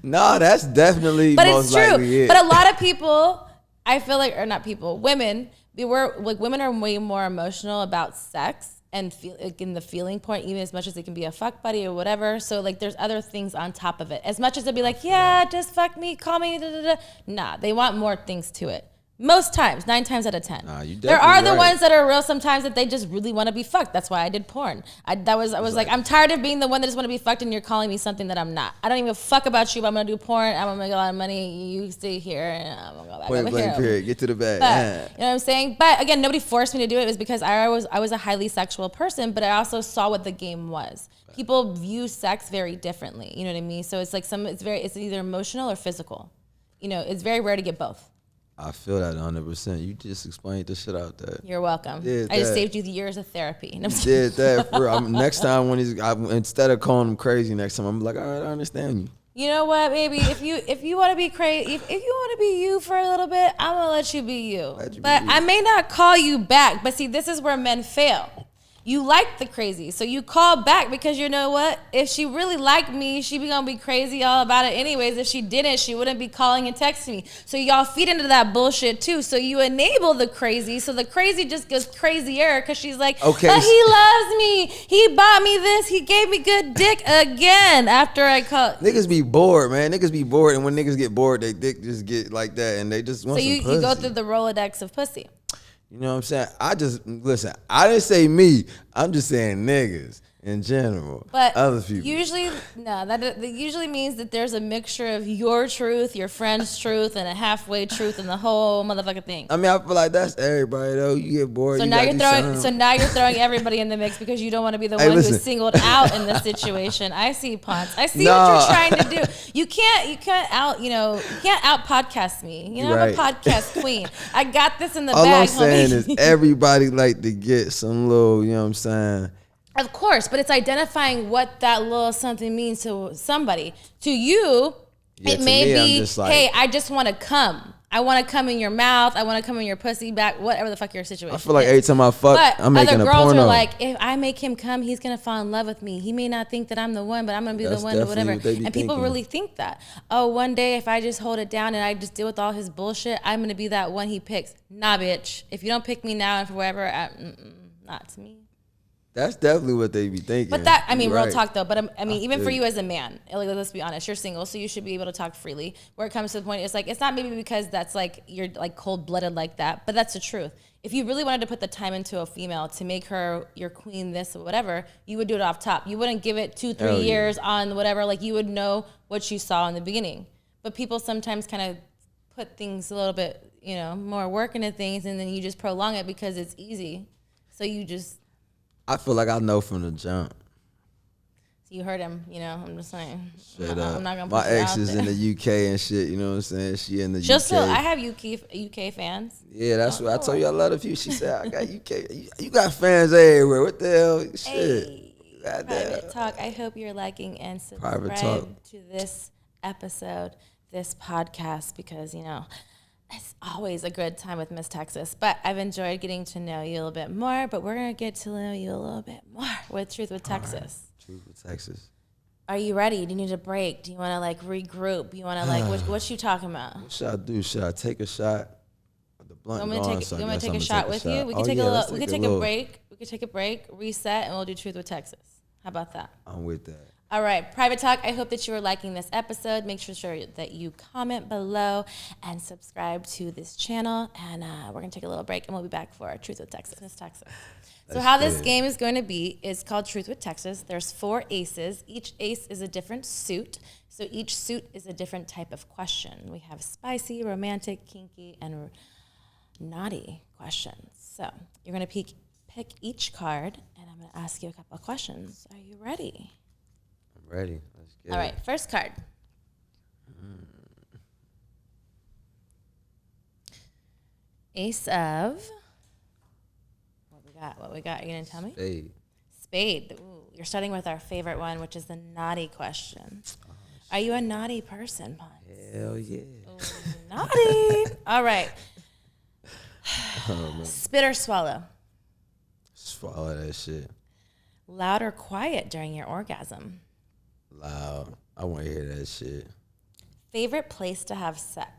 No, that's definitely but most it's true. Likely it. But a lot of people, I feel like, or not people, women, women are way more emotional about sex and feel like in the feeling point, even as much as it can be a fuck buddy or whatever. So like there's other things on top of it. As much as they'll be like, yeah, just fuck me, call me, da, da, da. Nah, they want more things to it. Most times, 9 times out of 10. There are the ones that are real sometimes that they just really want to be fucked. That's why I did porn. I was like, I'm tired of being the one that just want to be fucked and you're calling me something that I'm not. I don't even fuck about you, but I'm going to do porn. I'm going to make a lot of money. You stay here and I'm going to go back over here. Period. Get to the bag. You know what I'm saying? But again, nobody forced me to do it. It was because I was a highly sexual person, but I also saw what the game was. People view sex very differently. You know what I mean? So it's like it's either emotional or physical. It's very rare to get both. I feel that 100%. You just explained the shit out there. You're welcome. I just saved you the years of therapy. You did that. Next time when instead of calling him crazy, next time I'm like, all right, I understand you. You know what, baby? If you want to be crazy, if you want to be you for a little bit, I'm gonna let you be you. I may not call you back. But see, this is where men fail. You like the crazy, so you call back because you know what? If she really liked me, she be gonna be crazy all about it anyways. If she didn't, she wouldn't be calling and texting me. So y'all feed into that bullshit too. So you enable the crazy, so the crazy just gets crazier because she's like, okay, but he loves me. He bought me this. He gave me good dick again after I called. Niggas be bored, man. Niggas be bored, and when niggas get bored, they dick just get like that, and they just want some pussy. So you go through the Rolodex of pussy. You know what I'm saying? I didn't say me. I'm just saying niggas in general. But other people. Usually, no, that usually means that there's a mixture of your truth, your friend's truth, and a halfway truth in the whole motherfucking thing. I mean, I feel like that's everybody though. You get bored. So now you're throwing everybody in the mix because you don't want to be the one who's singled out in this situation. I see, Ponce. I see what you're trying to do. You can't out podcast me. I'm a podcast queen. I got this in the bag. All I'm saying is everybody like to get some little, you know what I'm saying? Of course, but it's identifying what that little something means to somebody. To you, it may be, hey, I just want to come. I want to come in your mouth. I want to come in your pussy back, whatever the fuck your situation is. I feel like every time I fuck, I'm making a porno. Other girls are like, if I make him come, he's going to fall in love with me. He may not think that I'm the one, but I'm going to be the one or whatever. And people really think that. Oh, one day if I just hold it down and I just deal with all his bullshit, I'm going to be that one he picks. Nah, bitch. If you don't pick me now and forever, not to me. That's definitely what they be thinking. But real talk though. But even for you as a man, like, let's be honest, you're single, so you should be able to talk freely. Where it comes to the point, it's like, it's not maybe because that's like you're like cold blooded like that, but that's the truth. If you really wanted to put the time into a female to make her your queen, this or whatever, you would do it off top. You wouldn't give it 2-3 years on whatever. Like you would know what you saw in the beginning. But people sometimes kind of put things a little bit, more work into things, and then you just prolong it because it's easy. So you just. I feel like I know from the jump. You heard him, I'm just saying. Straight up. I'm not gonna put my ex is in the UK and shit, you know what I'm saying? She in the UK. Still, I have UK fans. Yeah, that's what I told you. I love a few. She said, I got UK. You got fans everywhere. What the hell? Shit. Hey, Private Talk. I hope you're liking and subscribe to this episode, this podcast, because, it's always a good time with Miss Texas. But I've enjoyed getting to know you a little bit more, but we're going to get to know you a little bit more with Truth with Texas. Right. Truth with Texas. Are you ready? Do you need a break? Do you want to, regroup? You want to, what you talking about? What should I do? Should I take a shot? The blunt you want me to take a shot with you? We can take a break. We can take a break, reset, and we'll do Truth with Texas. How about that? I'm with that. All right, Private Talk, I hope that you are liking this episode. Make sure that you comment below and subscribe to this channel. And we're going to take a little break, and we'll be back for Truth with Texas, Miss Texas. So how this game is going to be is called Truth with Texas. There's 4 aces. Each ace is a different suit. So each suit is a different type of question. We have spicy, romantic, kinky, and naughty questions. So you're going to pick each card, and I'm going to ask you a couple of questions. Are you ready? Ready. Let's get All right, first card. Ace of. What we got? You gonna tell me? Spade. Ooh, you're starting with our favorite one, which is the naughty question. Are you a naughty person, Ponce? Hell yeah. Ooh, naughty. All right. Spit or swallow? Swallow that shit. Loud or quiet during your orgasm? Loud. I want to hear that shit. Favorite place to have sex?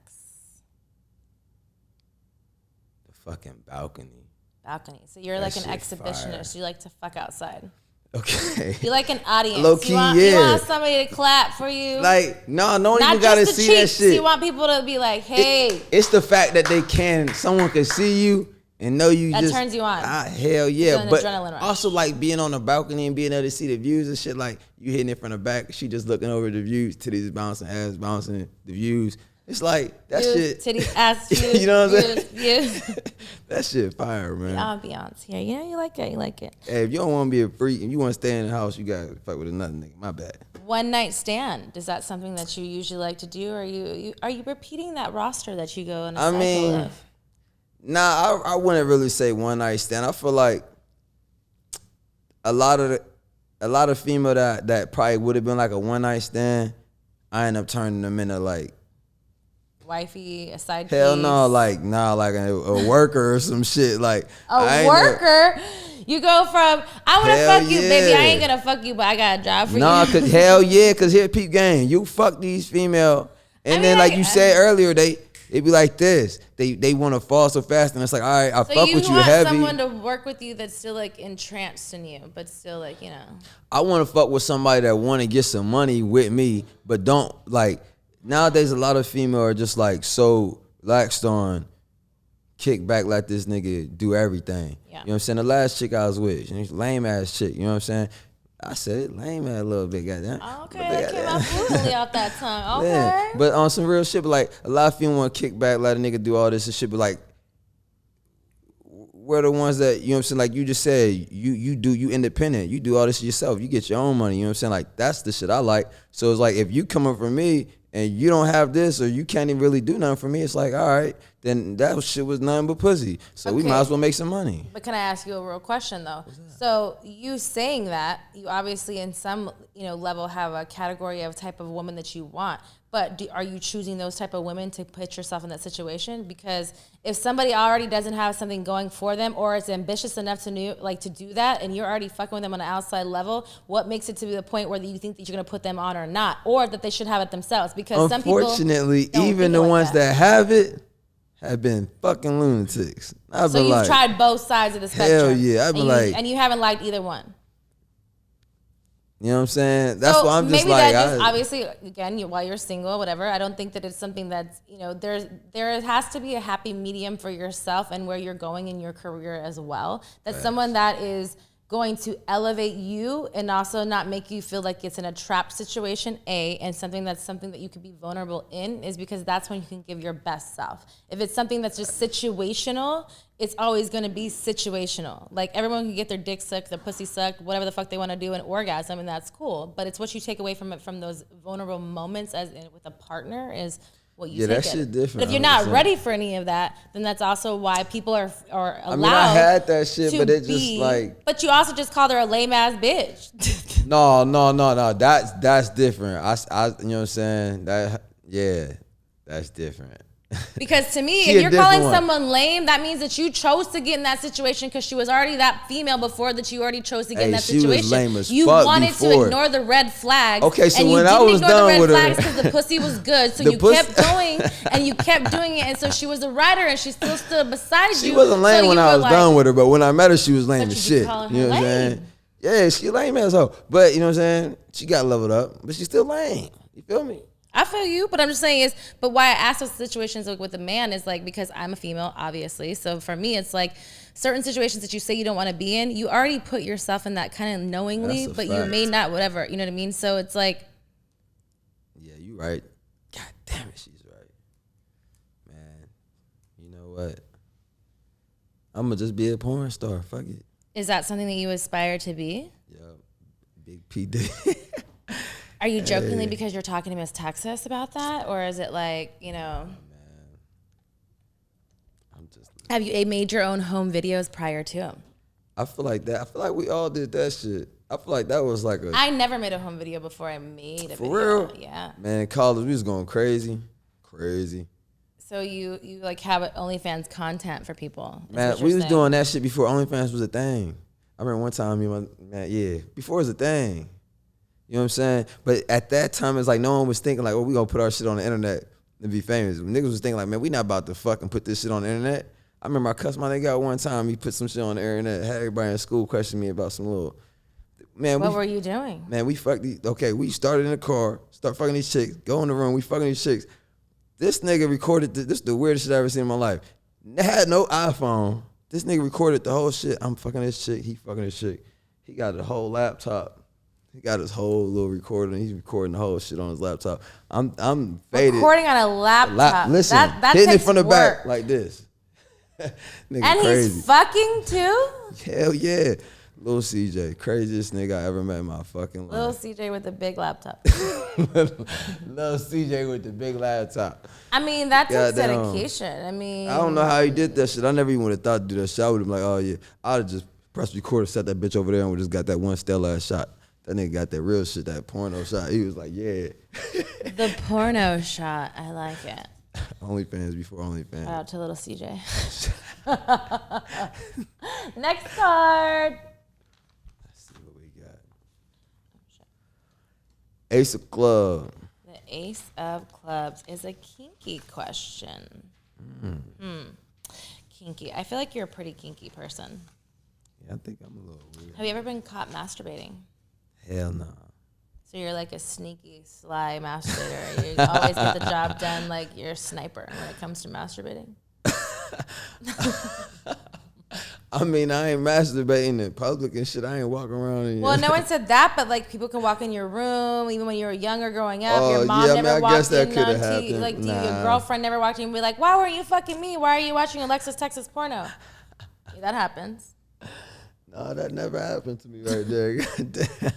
The fucking balcony. Balcony. So you're like an exhibitionist. Fire. You like to fuck outside. Okay. You like an audience. Low key, you want somebody to clap for you. Like, no one even gotta see that shit. You want people to be like, hey. It's the fact that someone can see you and know you. That turns you on. Hell yeah. But also like being on the balcony and being able to see the views and shit, like you hitting it from the back, she just looking over the views, titties bouncing, ass bouncing, the views. It's like that shit. Titties, ass, views, you know what I'm saying? Views. That shit fire, man. The ambiance here. You like it. Hey, if you don't want to be a freak and you want to stay in the house, you got to fuck with another nigga. My bad. One night stand. Is that something that you usually like to do? Or are you repeating that roster that you go in a cycle of? Nah, I wouldn't really say one night stand. I feel like a lot of female that probably would have been like a one night stand, I end up turning them into like wifey, a side hell piece. No, like a worker or some shit. Like a worker. You go from I want to fuck you, baby. I ain't gonna fuck you, but I got a job for you. Nah, cause hell yeah, cause here peep game. You fuck these female, and then like you said earlier, it be like this. They want to fall so fast, and it's like, all right, I fuck with you heavy. You want someone to work with you that's still like entranced in you, but still like I want to fuck with somebody that want to get some money with me, but don't like. Nowadays, a lot of female are just like so laxed on kick back, let this nigga do everything. Yeah. You know what I'm saying? The last chick I was with, she's lame ass chick. You know what I'm saying? I said it, lame ass a little bit, goddamn. Okay, that came out fluently off that tongue. Okay. Yeah. But on some real shit, but like a lot of female want to kick back, let a nigga do all this and shit, but like we're the ones that, you know what I'm saying, like you just said, you independent. You do all this yourself. You get your own money, you know what I'm saying? Like that's the shit I like. So it's like if you coming from me and you don't have this or you can't even really do nothing for me, it's like, all right, then that shit was nothing but pussy. So we might as well make some money. But can I ask you a real question though? So you saying that, you obviously in some level have a category of type of woman that you want. But are you choosing those type of women to put yourself in that situation? Because if somebody already doesn't have something going for them or is ambitious enough to do that and you're already fucking with them on an outside level, what makes it to the point where you think that you're going to put them on or not? Or that they should have it themselves? Because unfortunately, even the ones that have it have been fucking lunatics. So you've tried both sides of the spectrum. Hell yeah. And you haven't liked either one. You know what I'm saying? That's why I'm just maybe like, that obviously, again, while you're single, whatever, I don't think that it's something that's, there has to be a happy medium for yourself and where you're going in your career as well. That's someone that is going to elevate you and also not make you feel like it's in a trap situation, and something that you can be vulnerable in, is because that's when you can give your best self. If it's something that's just situational, it's always going to be situational. Like, everyone can get their dick sucked, their pussy sucked, whatever the fuck they want to do, an orgasm, and that's cool. But it's what you take away from it, from those vulnerable moments as in, with a partner, is what you take. That shit different. But if you're not ready for any of that, then that's also why people are allowed. I mean, I had that shit, but it just like. But you also just called her a lame ass bitch. No. That's different. I you know what I'm saying? That's different. Because to me, if you're calling someone lame, that means that you chose to get in that situation because she was already that female before, that you already chose to get in that situation. Was lame as you fuck wanted before. to ignore the red flags. Okay, so when I was done with her, you didn't ignore the red flags because the pussy was good, so you kept going and you kept doing it, and so she was a rider and she still stood beside you. She wasn't lame so when I was done with her, but when I met her, she was lame as shit. You know what I'm saying? Yeah, she lame as hell. But you know what I'm saying? She got leveled up, but she's still lame. You feel me? I feel you, but I'm just saying but why I ask those situations like with a man is like, because I'm a female, obviously. So for me, it's like certain situations that you say you don't want to be in, you already put yourself in that kind of knowingly, but you may not, whatever, you know what I mean? So it's like. Yeah, you right. God damn it, she's right. Man, you know what? I'm going to just be a porn star. Fuck it. Is that something that you aspire to be? Yeah, Big P Diddy. Are you jokingly because you're talking to Miss Texas about that? Or is it like, you know? Man. I'm just. Have you made your own home videos prior to him? I feel like that. I feel like we all did that shit. I feel like that was like I never made a home video before I made a video. For real? Yeah. Man, in college, we was going crazy. Crazy. So you like have OnlyFans content for people? Man, we was doing that shit before OnlyFans was a thing. I remember one time, before it was a thing. You know what I'm saying? But at that time, it's like no one was thinking like, we gonna put our shit on the internet and be famous. Niggas was thinking like, man, we not about to fucking put this shit on the internet. I remember I cussed my nigga out one time. He put some shit on the internet. Had everybody in school question me about some little. Man, what were you doing? Man, we started in the car, start fucking these chicks, go in the room, we fucking these chicks. This nigga recorded, this is the weirdest shit I ever seen in my life. Had no iPhone. This nigga recorded the whole shit. I'm fucking this chick, he fucking this chick. He got a whole laptop. He got his whole little recorder, and he's recording the whole shit on his laptop. I'm faded. Recording on a laptop. Listen, that hitting takes it from the work. back like this. Nigga and crazy. He's fucking too? Hell yeah. Lil CJ, craziest nigga I ever met in my fucking life. Lil CJ with the big laptop. Lil CJ with the big laptop. I mean, that takes dedication. I mean, I don't know how he did that shit. I never even would have thought to do that shit. I would have been like, oh yeah, I'd have just pressed record, set that bitch over there, and we just got that one stellar ass shot. That nigga got that real shit, that porno shot. He was like, yeah. The porno shot. I like it. OnlyFans before OnlyFans. Shout out to little CJ. Next card. Let's see what we got. Ace of Clubs. The Ace of Clubs is a kinky question. Kinky. I feel like you're a pretty kinky person. Yeah, I think I'm a little weird. Have you ever been caught masturbating? Hell no. So you're like a sneaky, sly masturbator. You always get the job done like you're a sniper when it comes to masturbating. I mean, I ain't masturbating in public and shit. I ain't walking around in Well, no one said that, but like people can walk in your room, even when you were younger growing up. Your mom never walked in on TV. Like your girlfriend never walked in and be like, why weren't you fucking me? Why are you watching Alexis Texas porno? Yeah, that happens. No, that never happened to me right there. Goddamn.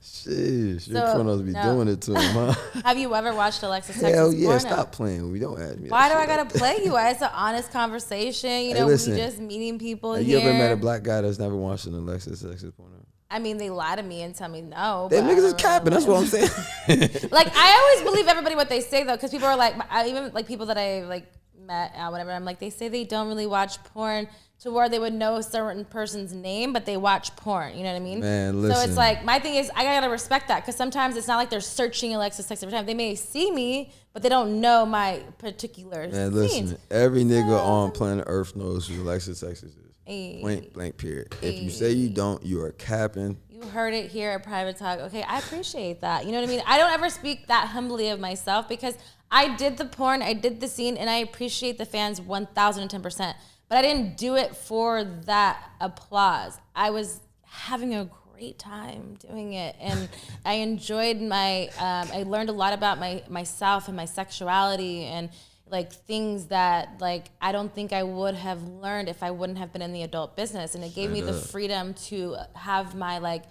Shit, your pornos be doing it to him, huh? Have you ever watched Alexis Texas Hell yeah, porno? stop playing. We don't ask me. Why do I gotta play you? It's an honest conversation. You know, we just meeting people here. You ever met a black guy that's never watched an Alexis Texas porno? I mean, they lie to me and tell me no. They niggas is capping. That's what I'm saying. Like, I always believe everybody what they say though, because people are like, even like people that I like met, whatever. I'm like, they say they don't really watch porn to where they would know a certain person's name, but they watch porn. You know what I mean? Man, listen. So it's like, my thing is, I gotta respect that, because sometimes it's not like they're searching Alexis Texas every time. They may see me, but they don't know my particular Man, scenes. listen. Every nigga on planet Earth knows who Alexis Texas is. Point blank period. If you say you don't, you are capping. You heard it here at Private Talk. Okay, I appreciate that. You know what I mean? I don't ever speak that humbly of myself, because I did the porn, I did the scene, and I appreciate the fans 1,010%. but I didn't do it for that applause. I was having a great time doing it, and I enjoyed I learned a lot about myself and my sexuality, and like things that like I don't think I would have learned if I wouldn't have been in the adult business. And it gave me the freedom to have my like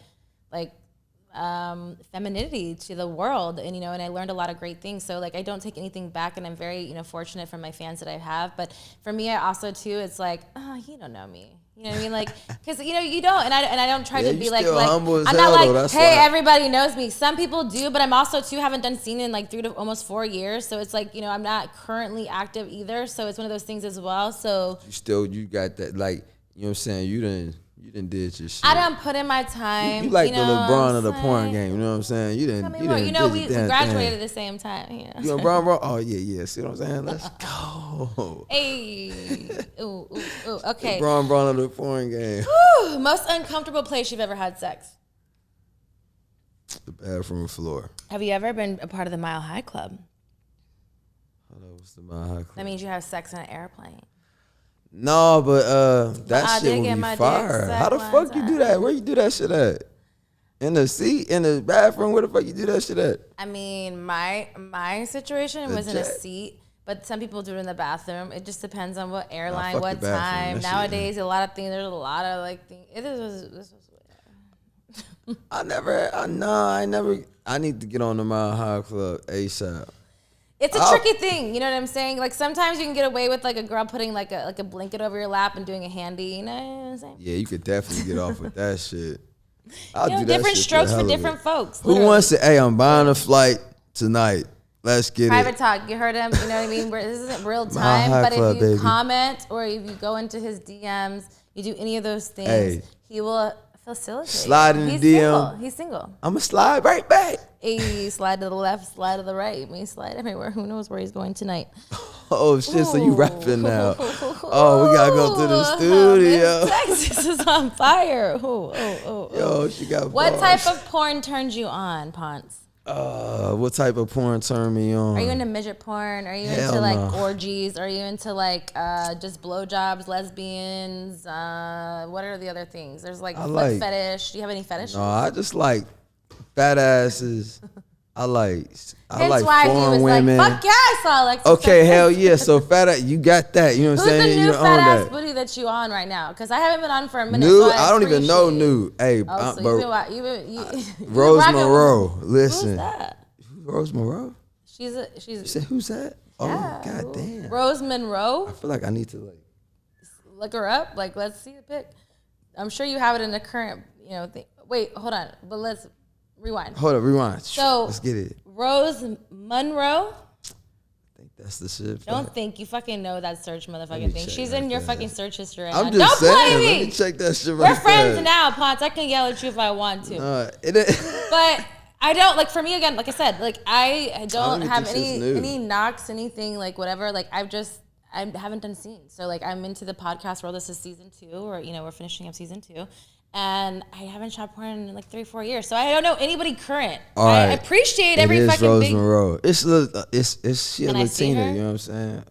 femininity to the world, and and I learned a lot of great things. So like I don't take anything back, and I'm very fortunate from my fans that I have. But for me, I also too, it's like, oh, you don't know me. You know what I mean? Like, because you don't, and I don't try to be like I'm not like, hey, everybody knows me. Some people do, but I'm also too haven't done scene in like 3 to almost 4 years. So it's like I'm not currently active either. So it's one of those things as well. So you got that, like, you know what I'm saying? You didn't did your shit. I done put in my time. You like the LeBron of the porn game. You know what I'm saying? You didn't. We graduated at the same time. You know LeBron? Oh yeah. See what I'm saying? Let's go. Hey. Ooh. Okay. LeBron of the porn game. Woo. Most uncomfortable place you've ever had sex? The bathroom floor. Have you ever been a part of the Mile High Club? Hold on, what's the Mile High Club? That means you have sex on an airplane. No, but that shit would be fire. How the fuck you do that? Where you do that shit at? In the seat? In the bathroom? Where the fuck you do that shit at? I mean, my situation was in a seat, but some people do it in the bathroom. It just depends on what airline, what time. Nowadays, a lot of things. There's a lot of like things. I need to get on the Mile High Club ASAP. It's a tricky thing, you know what I'm saying? Like sometimes you can get away with like a girl putting like a blanket over your lap and doing a handy, you know what I'm saying? Yeah, you could definitely get off with that shit. I'll do that different shit strokes for different folks. Who wants to? Hey, I'm buying a flight tonight. Let's get Private talk. You heard him. You know what I mean? This isn't real time, but if you comment or if you go into his DMs, you do any of those things, he will facilitate. Slide in the DM. He's single. I'm going to slide right back. Hey, slide to the left, slide to the right. I mean, slide everywhere. Who knows where he's going tonight? Oh, shit. So you rapping now. Oh, we got to go to the studio. Texas is on fire. Yo, she got What type of porn turns you on, Ponce? What type of porn turned me on? Are you into midget porn? Are you into like orgies? Are you into like just blowjobs, lesbians? What are the other things? There's like foot fetish. Do you have any fetishes? No, I just like fat asses. I like why foreign he was women. Like, fuck yeah, I saw Alexis. Okay, hell yeah. So fat, you got that. You know what I'm saying? Who's the new fat ass booty that you on right now? Because I haven't been on for a minute. New? So I don't even know new. Hey, Rose Monroe. Listen. Who's that? Rose Monroe? She's. You said who's that? Oh, god damn. Rose Monroe. I feel like I need to look her up. Like, let's see the pic. I'm sure you have it in the current, thing. Wait, hold on. But let's rewind. Hold up, rewind. So let's get it. Rose Monroe. I think that's the shit. Don't think you fucking know that search motherfucking thing. She's in your fucking search history right now. I'm just saying. Don't play me. Let me check that shit right We're friends now, Ponce. I can yell at you if I want to. But I don't, like, for me, again, like I said, like, I don't have any knocks, anything, like, whatever. Like, I haven't done scenes. So, like, I'm into the podcast world. This is season 2, or, we're finishing up season 2. And I haven't shot porn in like 3 or 4 years, so I don't know anybody current. I appreciate every fucking Rose big. Monroe. It's she a Latina. You know what I'm saying?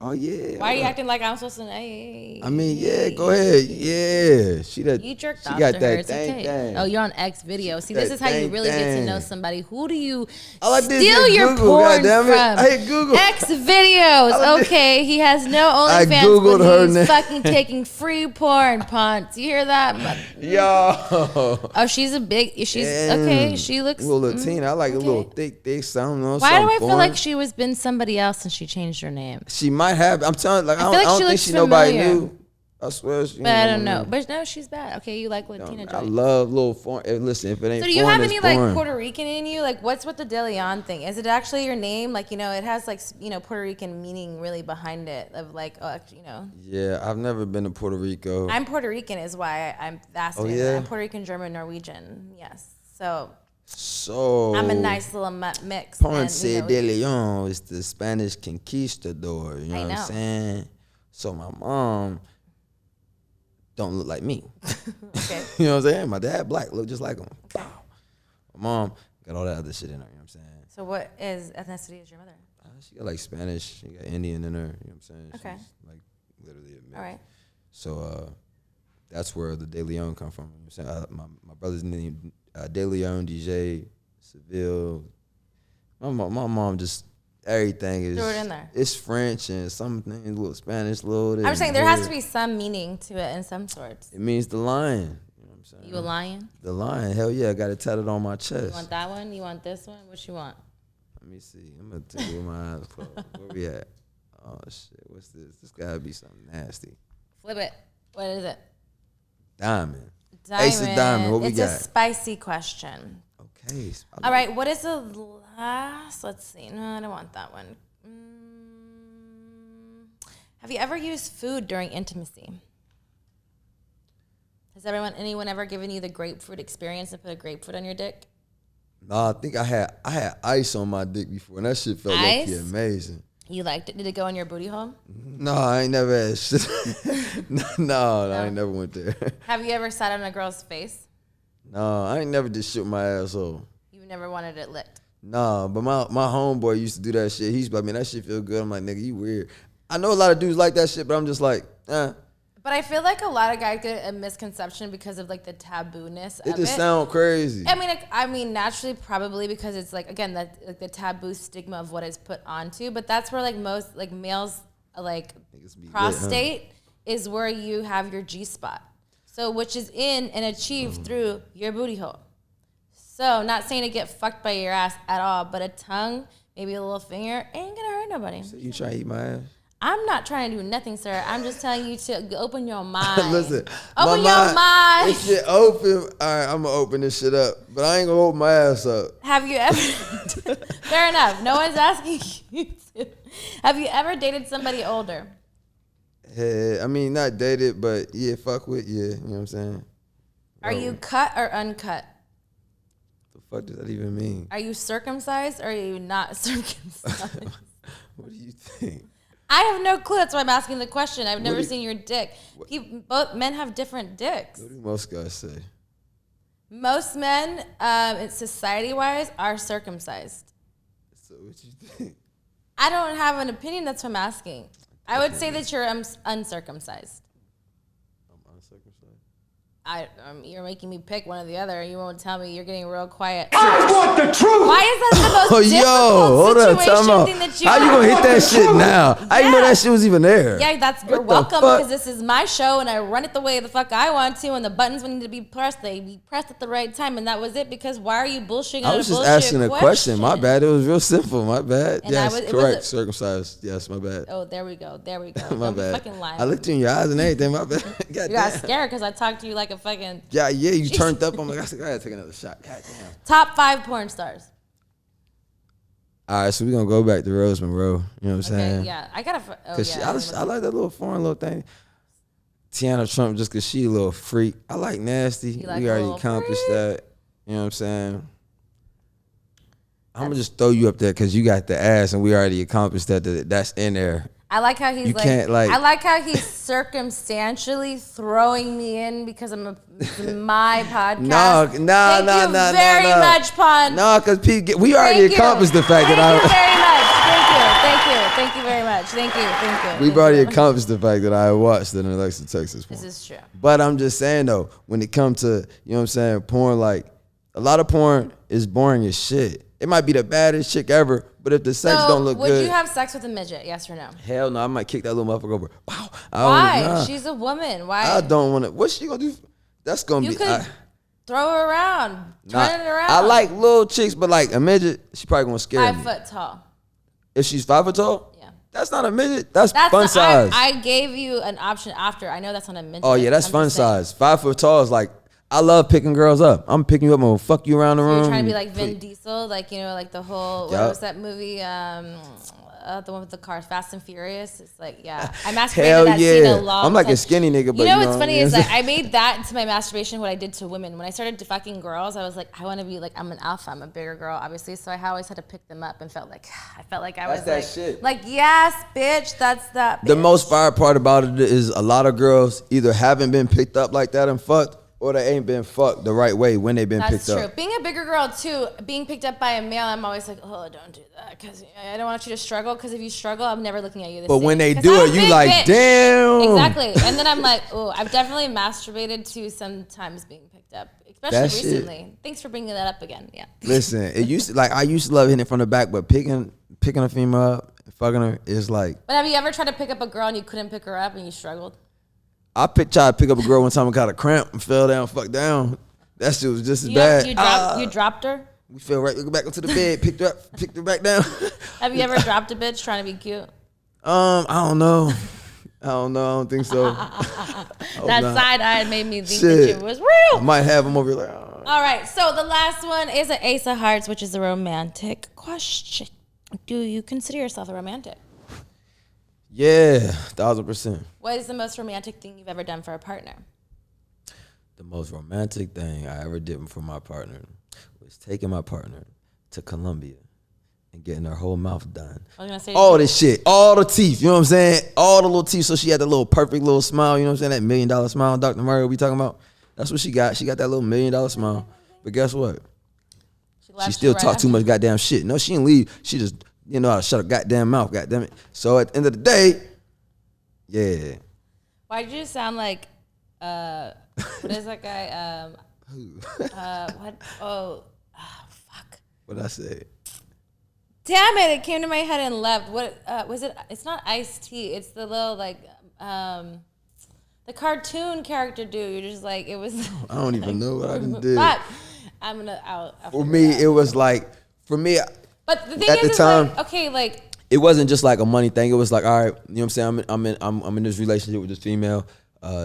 Oh yeah. Why are you acting like I'm supposed to? Hey. I mean, yeah. Go ahead. Yeah. You jerked off to her. It's okay. Oh, you're on X video. See, this is how you really get to know somebody. Who do you steal your porn from? Hey, Google. X videos. Okay, he has no OnlyFans, but he's fucking taking free porn, Ponce. You hear that? Yo. Oh, she's okay. She looks a little Latina. I like a little thick. I don't know. Why do I feel like she was been somebody else and she changed her name? She might have. I'm telling you, like, I don't think she nobody knew. I swear. But I don't know. But no, she's bad. Okay, you like Latina joints. I love little foreign. Listen, if it ain't. So do you have any like Puerto Rican in you? Like, what's with the De'Leioun thing? Is it actually your name? Like, it has like Puerto Rican meaning really behind it. Of like, Yeah, I've never been to Puerto Rico. I'm Puerto Rican, is why I'm fascinated. Oh, yeah? I'm Puerto Rican, German, Norwegian. Yes. So I'm a nice little mix. Ponce De'Leioun is the Spanish conquistador. You know what I'm saying? So my mom don't look like me. Okay. You know what I'm saying? My dad black, look just like him. Okay. My mom got all that other shit in her. You know what I'm saying? So what ethnicity is your mother? She got like Spanish. She got Indian in her. You know what I'm saying? Okay. She's like literally a mix. All right. So that's where the De'Leioun come from. You know what I'm saying? My brother's name De'Leioun, DJ, Seville. My mom just everything is. Throw it in there. It's French and something, a little Spanish, little. I'm saying there has to be some meaning to it in some sorts. It means the lion. You know what I'm saying? You a lion? The lion. Hell yeah, I got it tatted on my chest. You want that one? You want this one? What you want? Let me see. I'm gonna take it with my eyes closed. Where we at? Oh shit, what's this? This gotta be something nasty. Flip it. What is it? Diamond. Diamond. Ace of diamond. What we got? It's a spicy question. Okay. All right. What is the last? Let's see. No, I don't want that one. Have you ever used food during intimacy? Has anyone ever given you the grapefruit experience and put a grapefruit on your dick? No, I think I had ice on my dick before, and that shit felt like amazing. You liked it? Did it go in your booty hole? No, I ain't never had shit. No, I ain't never went there. Have you ever sat on a girl's face? No, I ain't never did shit with my asshole. You never wanted it licked? No, but my homeboy used to do that shit. He's like, man, that shit feel good. I'm like, nigga, you weird. I know a lot of dudes like that shit, but I'm just like, But I feel like a lot of guys get a misconception because of like the taboo-ness of it. It just sound crazy. I mean, naturally, probably because it's like, again, like the taboo stigma of what is put onto. But that's where like most like males like prostate is where you have your G-spot. So which is in and achieved through your booty hole. So not saying to get fucked by your ass at all, but a tongue, maybe a little finger, ain't gonna hurt nobody. So you try to eat my ass? I'm not trying to do nothing, sir. I'm just telling you to open your mind. Listen, open your mind. This shit open. All right, I'm gonna open this shit up, but I ain't gonna open my ass up. Have you ever? Fair enough. No one's asking you to. Have you ever dated somebody older? Yeah, I mean, not dated, but yeah, fuck with, yeah. You know what I'm saying? Are you cut or uncut? The fuck does that even mean? Are you circumcised or are you not circumcised? What do you think? I have no clue. That's why I'm asking the question. I've never seen your dick. Both men have different dicks. What do most guys say? Most men, society-wise, are circumcised. So what you think? I don't have an opinion. That's what I'm asking. I would say that you're uncircumcised. I'm uncircumcised? You're making me pick one or the other. You won't tell me. You're getting real quiet. I want the truth. Why is that the most difficult situation thing that you How you gonna hit that shit now? How you know that shit was even there? Yeah, you're welcome because this is my show and I run it the way the fuck I want to, and the buttons need to be pressed. They be pressed at the right time, and that was it. Because why are you bullshitting? I was just asking a question. My bad. It was real simple. My bad. And yes, correct. Circumcised. Yes, my bad. Oh, there we go. My bad. Fucking lying. I looked in your eyes and everything. My bad. You got scared because I talked to you like a fucking. Yeah, you turned up. I'm like, I gotta take another shot. God damn. Top 5 porn stars. All right, so we're gonna go back to Rose Monroe. You know what I'm saying? Yeah, I gotta. I like that little foreign little thing. Tiana Trump, just cause she a little freak. I like nasty. We already accomplished that. You know what I'm saying? I'm gonna just throw you up there cause you got the ass, and we already accomplished that. That's in there. I like how he's I like how he's circumstantially throwing me in because I'm my podcast. No, Thank you very much, Ponce. No, because we already accomplished the fact that Thank you very much. Thank you. We've already accomplished the fact that I watched an Alexis, Texas porn. This is true. But I'm just saying though, when it comes to, you know what I'm saying, porn, like a lot of porn is boring as shit. It might be the baddest chick ever, but if the sex don't look good. Would you have sex with a midget? Yes or no? Hell no, I might kick that little motherfucker over. Pow. Why? She's a woman. Why? I don't want to. What's she gonna do? That's gonna be. You could throw her around, turn it around. I like little chicks, but like a midget, she probably gonna scare me. 5 foot tall. If she's 5 foot tall? Yeah. That's not a midget. That's fun size. I gave you an option after. I know that's not a midget. Oh yeah, that's fun size. 5 foot tall is like. I love picking girls up. I'm picking you up and we'll fuck you around the room. You're trying to be like Vin Diesel, like, you know, like the whole, what was that movie? The one with the cars, Fast and Furious. It's like, yeah. I masturbated that scene a long I'm like time. a skinny nigga, but you know what's funny is like I made that to my masturbation what I did to women. When I started to fucking girls, I was like, I want to be like, I'm an alpha. I'm a bigger girl, obviously. So I always had to pick them up and felt like I was that like, shit. Like, yes, bitch, that's that. Bitch. The most fire part about it is a lot of girls either haven't been picked up like that and fucked, or they ain't been fucked the right way when they been picked up. That's true. Being a bigger girl too, being picked up by a male, I'm always like, oh, don't do that because I don't want you to struggle. Because if you struggle, I'm never looking at you the same. But when they do it, you like, bitch. Damn. Exactly. And then I'm like, oh, I've definitely masturbated to sometimes being picked up, especially recently. Thanks for bringing that up again. Yeah. Listen, I used to love hitting it from the back, but picking a female up, fucking her is like. But have you ever tried to pick up a girl and you couldn't pick her up and you struggled? I tried to pick up a girl one time and got a cramp and fell down, fucked down. That shit was just as bad. You dropped her? We fell right back into the bed, picked her back down. Have you ever dropped a bitch trying to be cute? I don't know. I don't think so. That side eye made me think that it was real. I might have him over here like, oh. All right, so the last one is an Ace of Hearts, which is a romantic question. Do you consider yourself a romantic? Yeah, 1,000%. What is the most romantic thing you've ever done for a partner? The most romantic thing I ever did for my partner was taking my partner to Colombia and getting her whole mouth done. I was gonna say all this shit, all the teeth, you know what I'm saying? All the little teeth, so she had that little perfect little smile, you know what I'm saying? That $1 million smile Dr. Mario we talking about. That's what she got. She got that little $1 million smile. But guess what? She still talk too much goddamn shit. No, she didn't leave. She just how to shut her goddamn mouth, goddamn it. So at the end of the day, yeah. Why did you sound like, what is that guy? Who? What? Oh, fuck. What'd I say? Damn it! It came to my head and left. What was it? It's not Ice-T. It's the little the cartoon character dude. You're just like it was. I don't even know what I did. Fuck. I'm gonna. I'll for me, it was like But the thing at is, the time, like, okay, like it wasn't just like a money thing. It was like, all right, you know what I'm saying? I'm in this relationship with this female.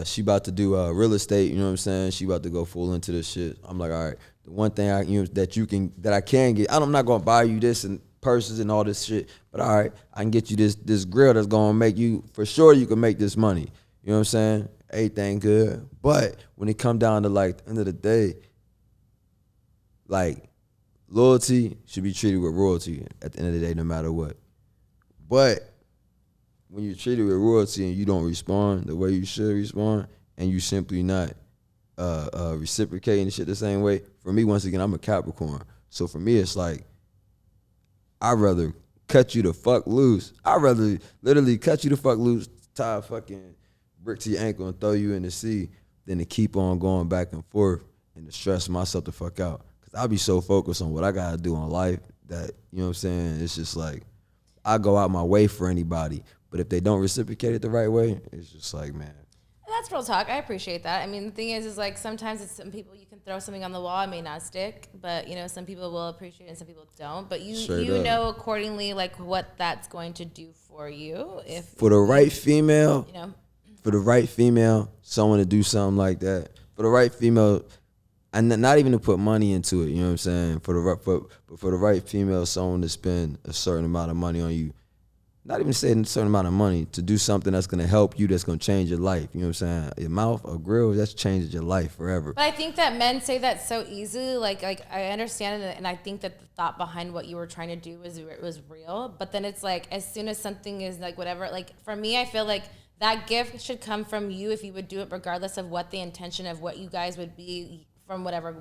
She about to do real estate. You know what I'm saying? She about to go full into this shit. I'm like, all right, the one thing that I can get. I'm not gonna buy you this and purses and all this shit. But all right, I can get you this grill that's gonna make you for sure. You can make this money. You know what I'm saying? Everything good. But when it come down to like the end of the day, like loyalty should be treated with royalty at the end of the day, no matter what. But when you're treated with royalty and you don't respond the way you should respond, and you simply not reciprocating the shit the same way, for me, once again, I'm a Capricorn. So for me, it's like, I'd rather cut you the fuck loose. I'd rather literally cut you the fuck loose, tie a fucking brick to your ankle and throw you in the sea than to keep on going back and forth and to stress myself the fuck out. Cause I be so focused on what I gotta do in life that, you know what I'm saying, it's just like, I go out my way for anybody. But if they don't reciprocate it the right way, it's just like, man. That's real talk. I appreciate that. I mean, the thing is like sometimes it's some people you can throw something on the wall, it may not stick, but some people will appreciate it and some people don't. But you know accordingly like what that's going to do for you. If for the right female, for the right female, someone to do something like that. For the right female, and not even to put money into it, you know what I'm saying? For the right female, someone to spend a certain amount of money on you. Not even saying a certain amount of money to do something that's going to help you, that's going to change your life. You know what I'm saying? Your mouth, a grill, that's changes your life forever. But I think that men say that so easily. Like I understand it, and I think that the thought behind what you were trying to do was real. But then it's like as soon as something is like whatever, like for me, I feel like that gift should come from you if you would do it regardless of what the intention of what you guys would be from whatever.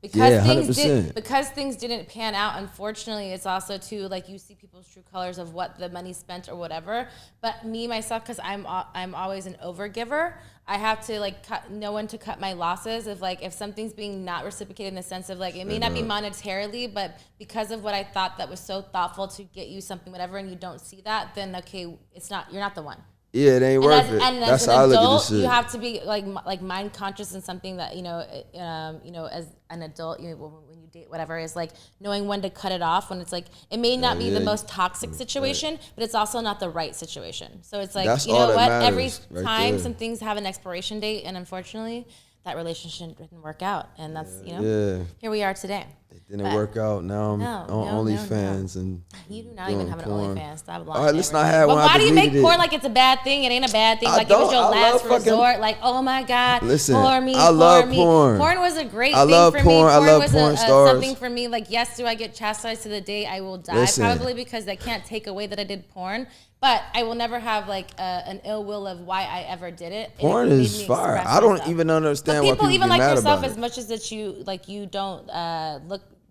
Because things didn't pan out, unfortunately, it's also too like you see people's true colors of what the money spent or whatever. But me myself, because I'm always an overgiver, I have to like know when to cut my losses. If something's being not reciprocated in the sense of like it may not be monetarily, but because of what I thought that was so thoughtful to get you something whatever, and you don't see that, then okay, you're not the one. Yeah, it ain't worth it. And that's as an how adult, I look at this shit. You have to be like mind conscious in something that as an adult, when you date whatever, is like knowing when to cut it off. When it's like it may not be the most toxic situation, but it's also not the right situation. So it's like that's every right time there. some things have an expiration date, and unfortunately, that relationship didn't work out, and that's here we are today. It didn't work out. Now I'm on OnlyFans and you do not even have an OnlyFans. Stop lying. All right, let's not have one. But why do you make porn like it's a bad thing? It ain't a bad thing. Like it was your last resort. Like, oh my God, listen, porn me. I love porn. Porn was a great thing for me. Porn I love was porn stars. Something for me. Like, yes, do I get chastised to the day I will die? Probably because they can't take away that I did porn. But I will never have like an ill will of why I ever did it. Porn is fire. I don't even understand understand why people even be like mad yourself about as much as that you don't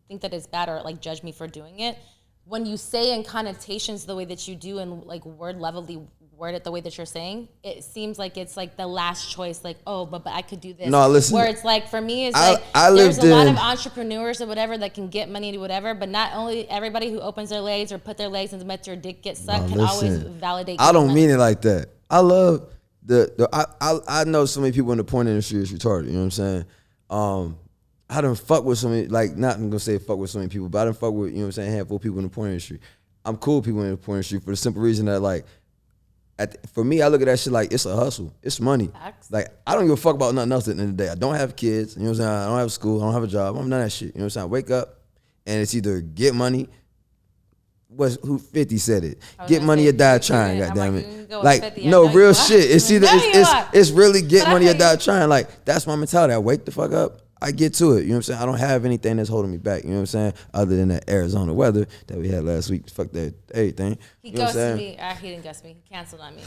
think that it's bad or like judge me for doing it. When you say in connotations the way that you do and like word it the way that you're saying, it seems like it's like the last choice. Like, oh, but I could do this. No, listen. Where it's like for me, it's there's a lot of entrepreneurs or whatever that can get money to whatever, but not only everybody who opens their legs or put their legs and let their dick get sucked can always validate. I don't mean it like that. I love I know so many people in the porn industry is retarded. You know what I'm saying? I done fuck with so many, like, not I'm gonna say fuck with so many people, but I done fuck with, you know what I'm saying, a handful of people in the porn industry. I'm cool with people in the porn industry for the simple reason that, like, for me, I look at that shit like it's a hustle. It's money. Facts. Like, I don't give a fuck about nothing else at the end of the day. I don't have kids, you know what I'm saying? I don't have school, I don't have a job, I'm none of that shit. You know what I'm saying? I wake up and it's either get money, who 50 said it? Get money or die trying, goddammit. Like, no, real shit. It's either, it's really get money or die trying. Like, that's my mentality. I wake the fuck up, I get to it, you know what I'm saying? I don't have anything that's holding me back, you know what I'm saying? Other than that Arizona weather that we had last week. Fuck that, everything. He ghosted me. He didn't ghost me. He canceled on me.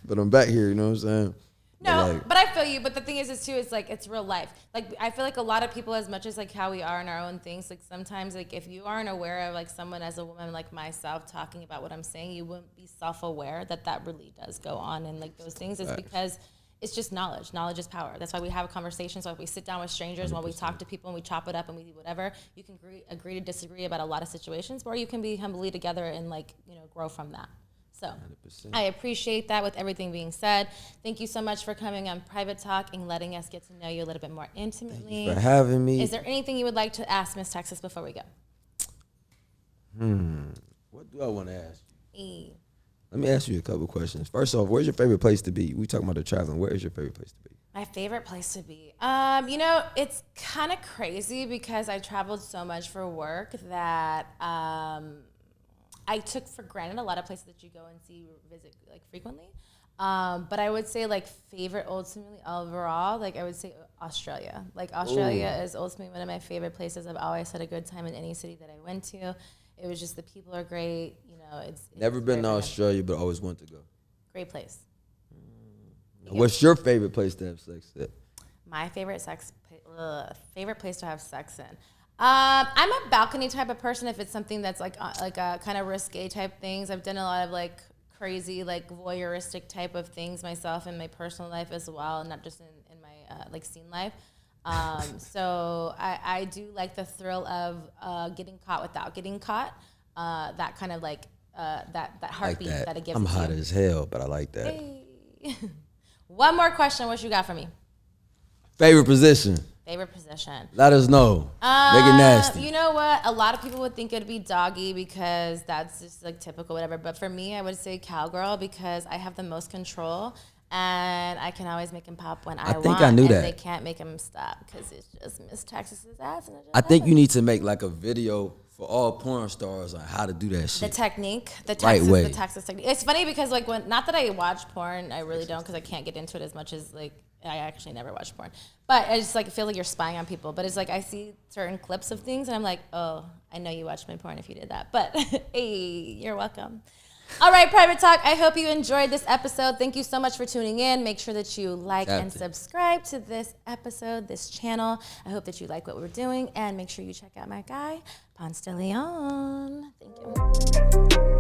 But I'm back here, you know what I'm saying? No, but I feel you. But the thing is too, it's like, it's real life. Like, I feel like a lot of people, as much as like how we are in our own things, like sometimes like if you aren't aware of like someone as a woman like myself talking about what I'm saying, you wouldn't be self-aware that really does go on and like those things. It's because it's just knowledge. Knowledge is power. That's why we have a conversation. So if we sit down with strangers, 100%. While we talk to people and we chop it up and we do whatever, you can agree to disagree about a lot of situations, or you can be humbly together and like, you know, grow from that. So 100%. I appreciate that. With everything being said, thank you so much for coming on Private Talk and letting us get to know you a little bit more intimately. Thank you for having me. Is there anything you would like to ask Miss Texas before we go? What do I want to ask you? Let me ask you a couple questions. First off, where's your favorite place to be? We talking about the traveling. Where is your favorite place to be? My favorite place to be? You know, it's kind of crazy because I traveled so much for work that I took for granted a lot of places that you go and visit like frequently. But I would say like favorite ultimately overall, like I would say Australia. Like Australia is ultimately one of my favorite places. I've always had a good time in any city that I went to. It was just the people are great. You know, it's never been to Australia, but always want to go. Great place. What's your favorite place to have sex at? My favorite place to have sex in. I'm a balcony type of person. If it's something that's like a kind of risque type things, I've done a lot of like crazy like voyeuristic type of things myself in my personal life as well, not just in my like scene life. So I do like the thrill of getting caught without getting caught. That kind of like that heartbeat like that it gives. I'm hot as hell, but I like that. Hey. One more question. What you got for me? Favorite position. Favorite position. Let us know. Make it nasty. You know what? A lot of people would think it'd be doggy because that's just like typical, whatever. But for me, I would say cowgirl because I have the most control and I can always make him pop when I want. I think I knew that. They can't make him stop because it's just Miss Texas's ass. And I think you need to make like a video for all porn stars on how to do that shit. The technique, the Texas technique. It's funny because like not that I watch porn, I really don't because I can't get into it as much as like I actually never watch porn. But I just like feel like you're spying on people. But it's like I see certain clips of things and I'm like, oh, I know you watched my porn if you did that. But hey, you're welcome. All right, Private Talk, I hope you enjoyed this episode. Thank you so much for tuning in. Make sure that you like and subscribe to this episode, this channel. I hope that you like what we're doing. And make sure you check out my guy, Ponce De'Leioun. Thank you.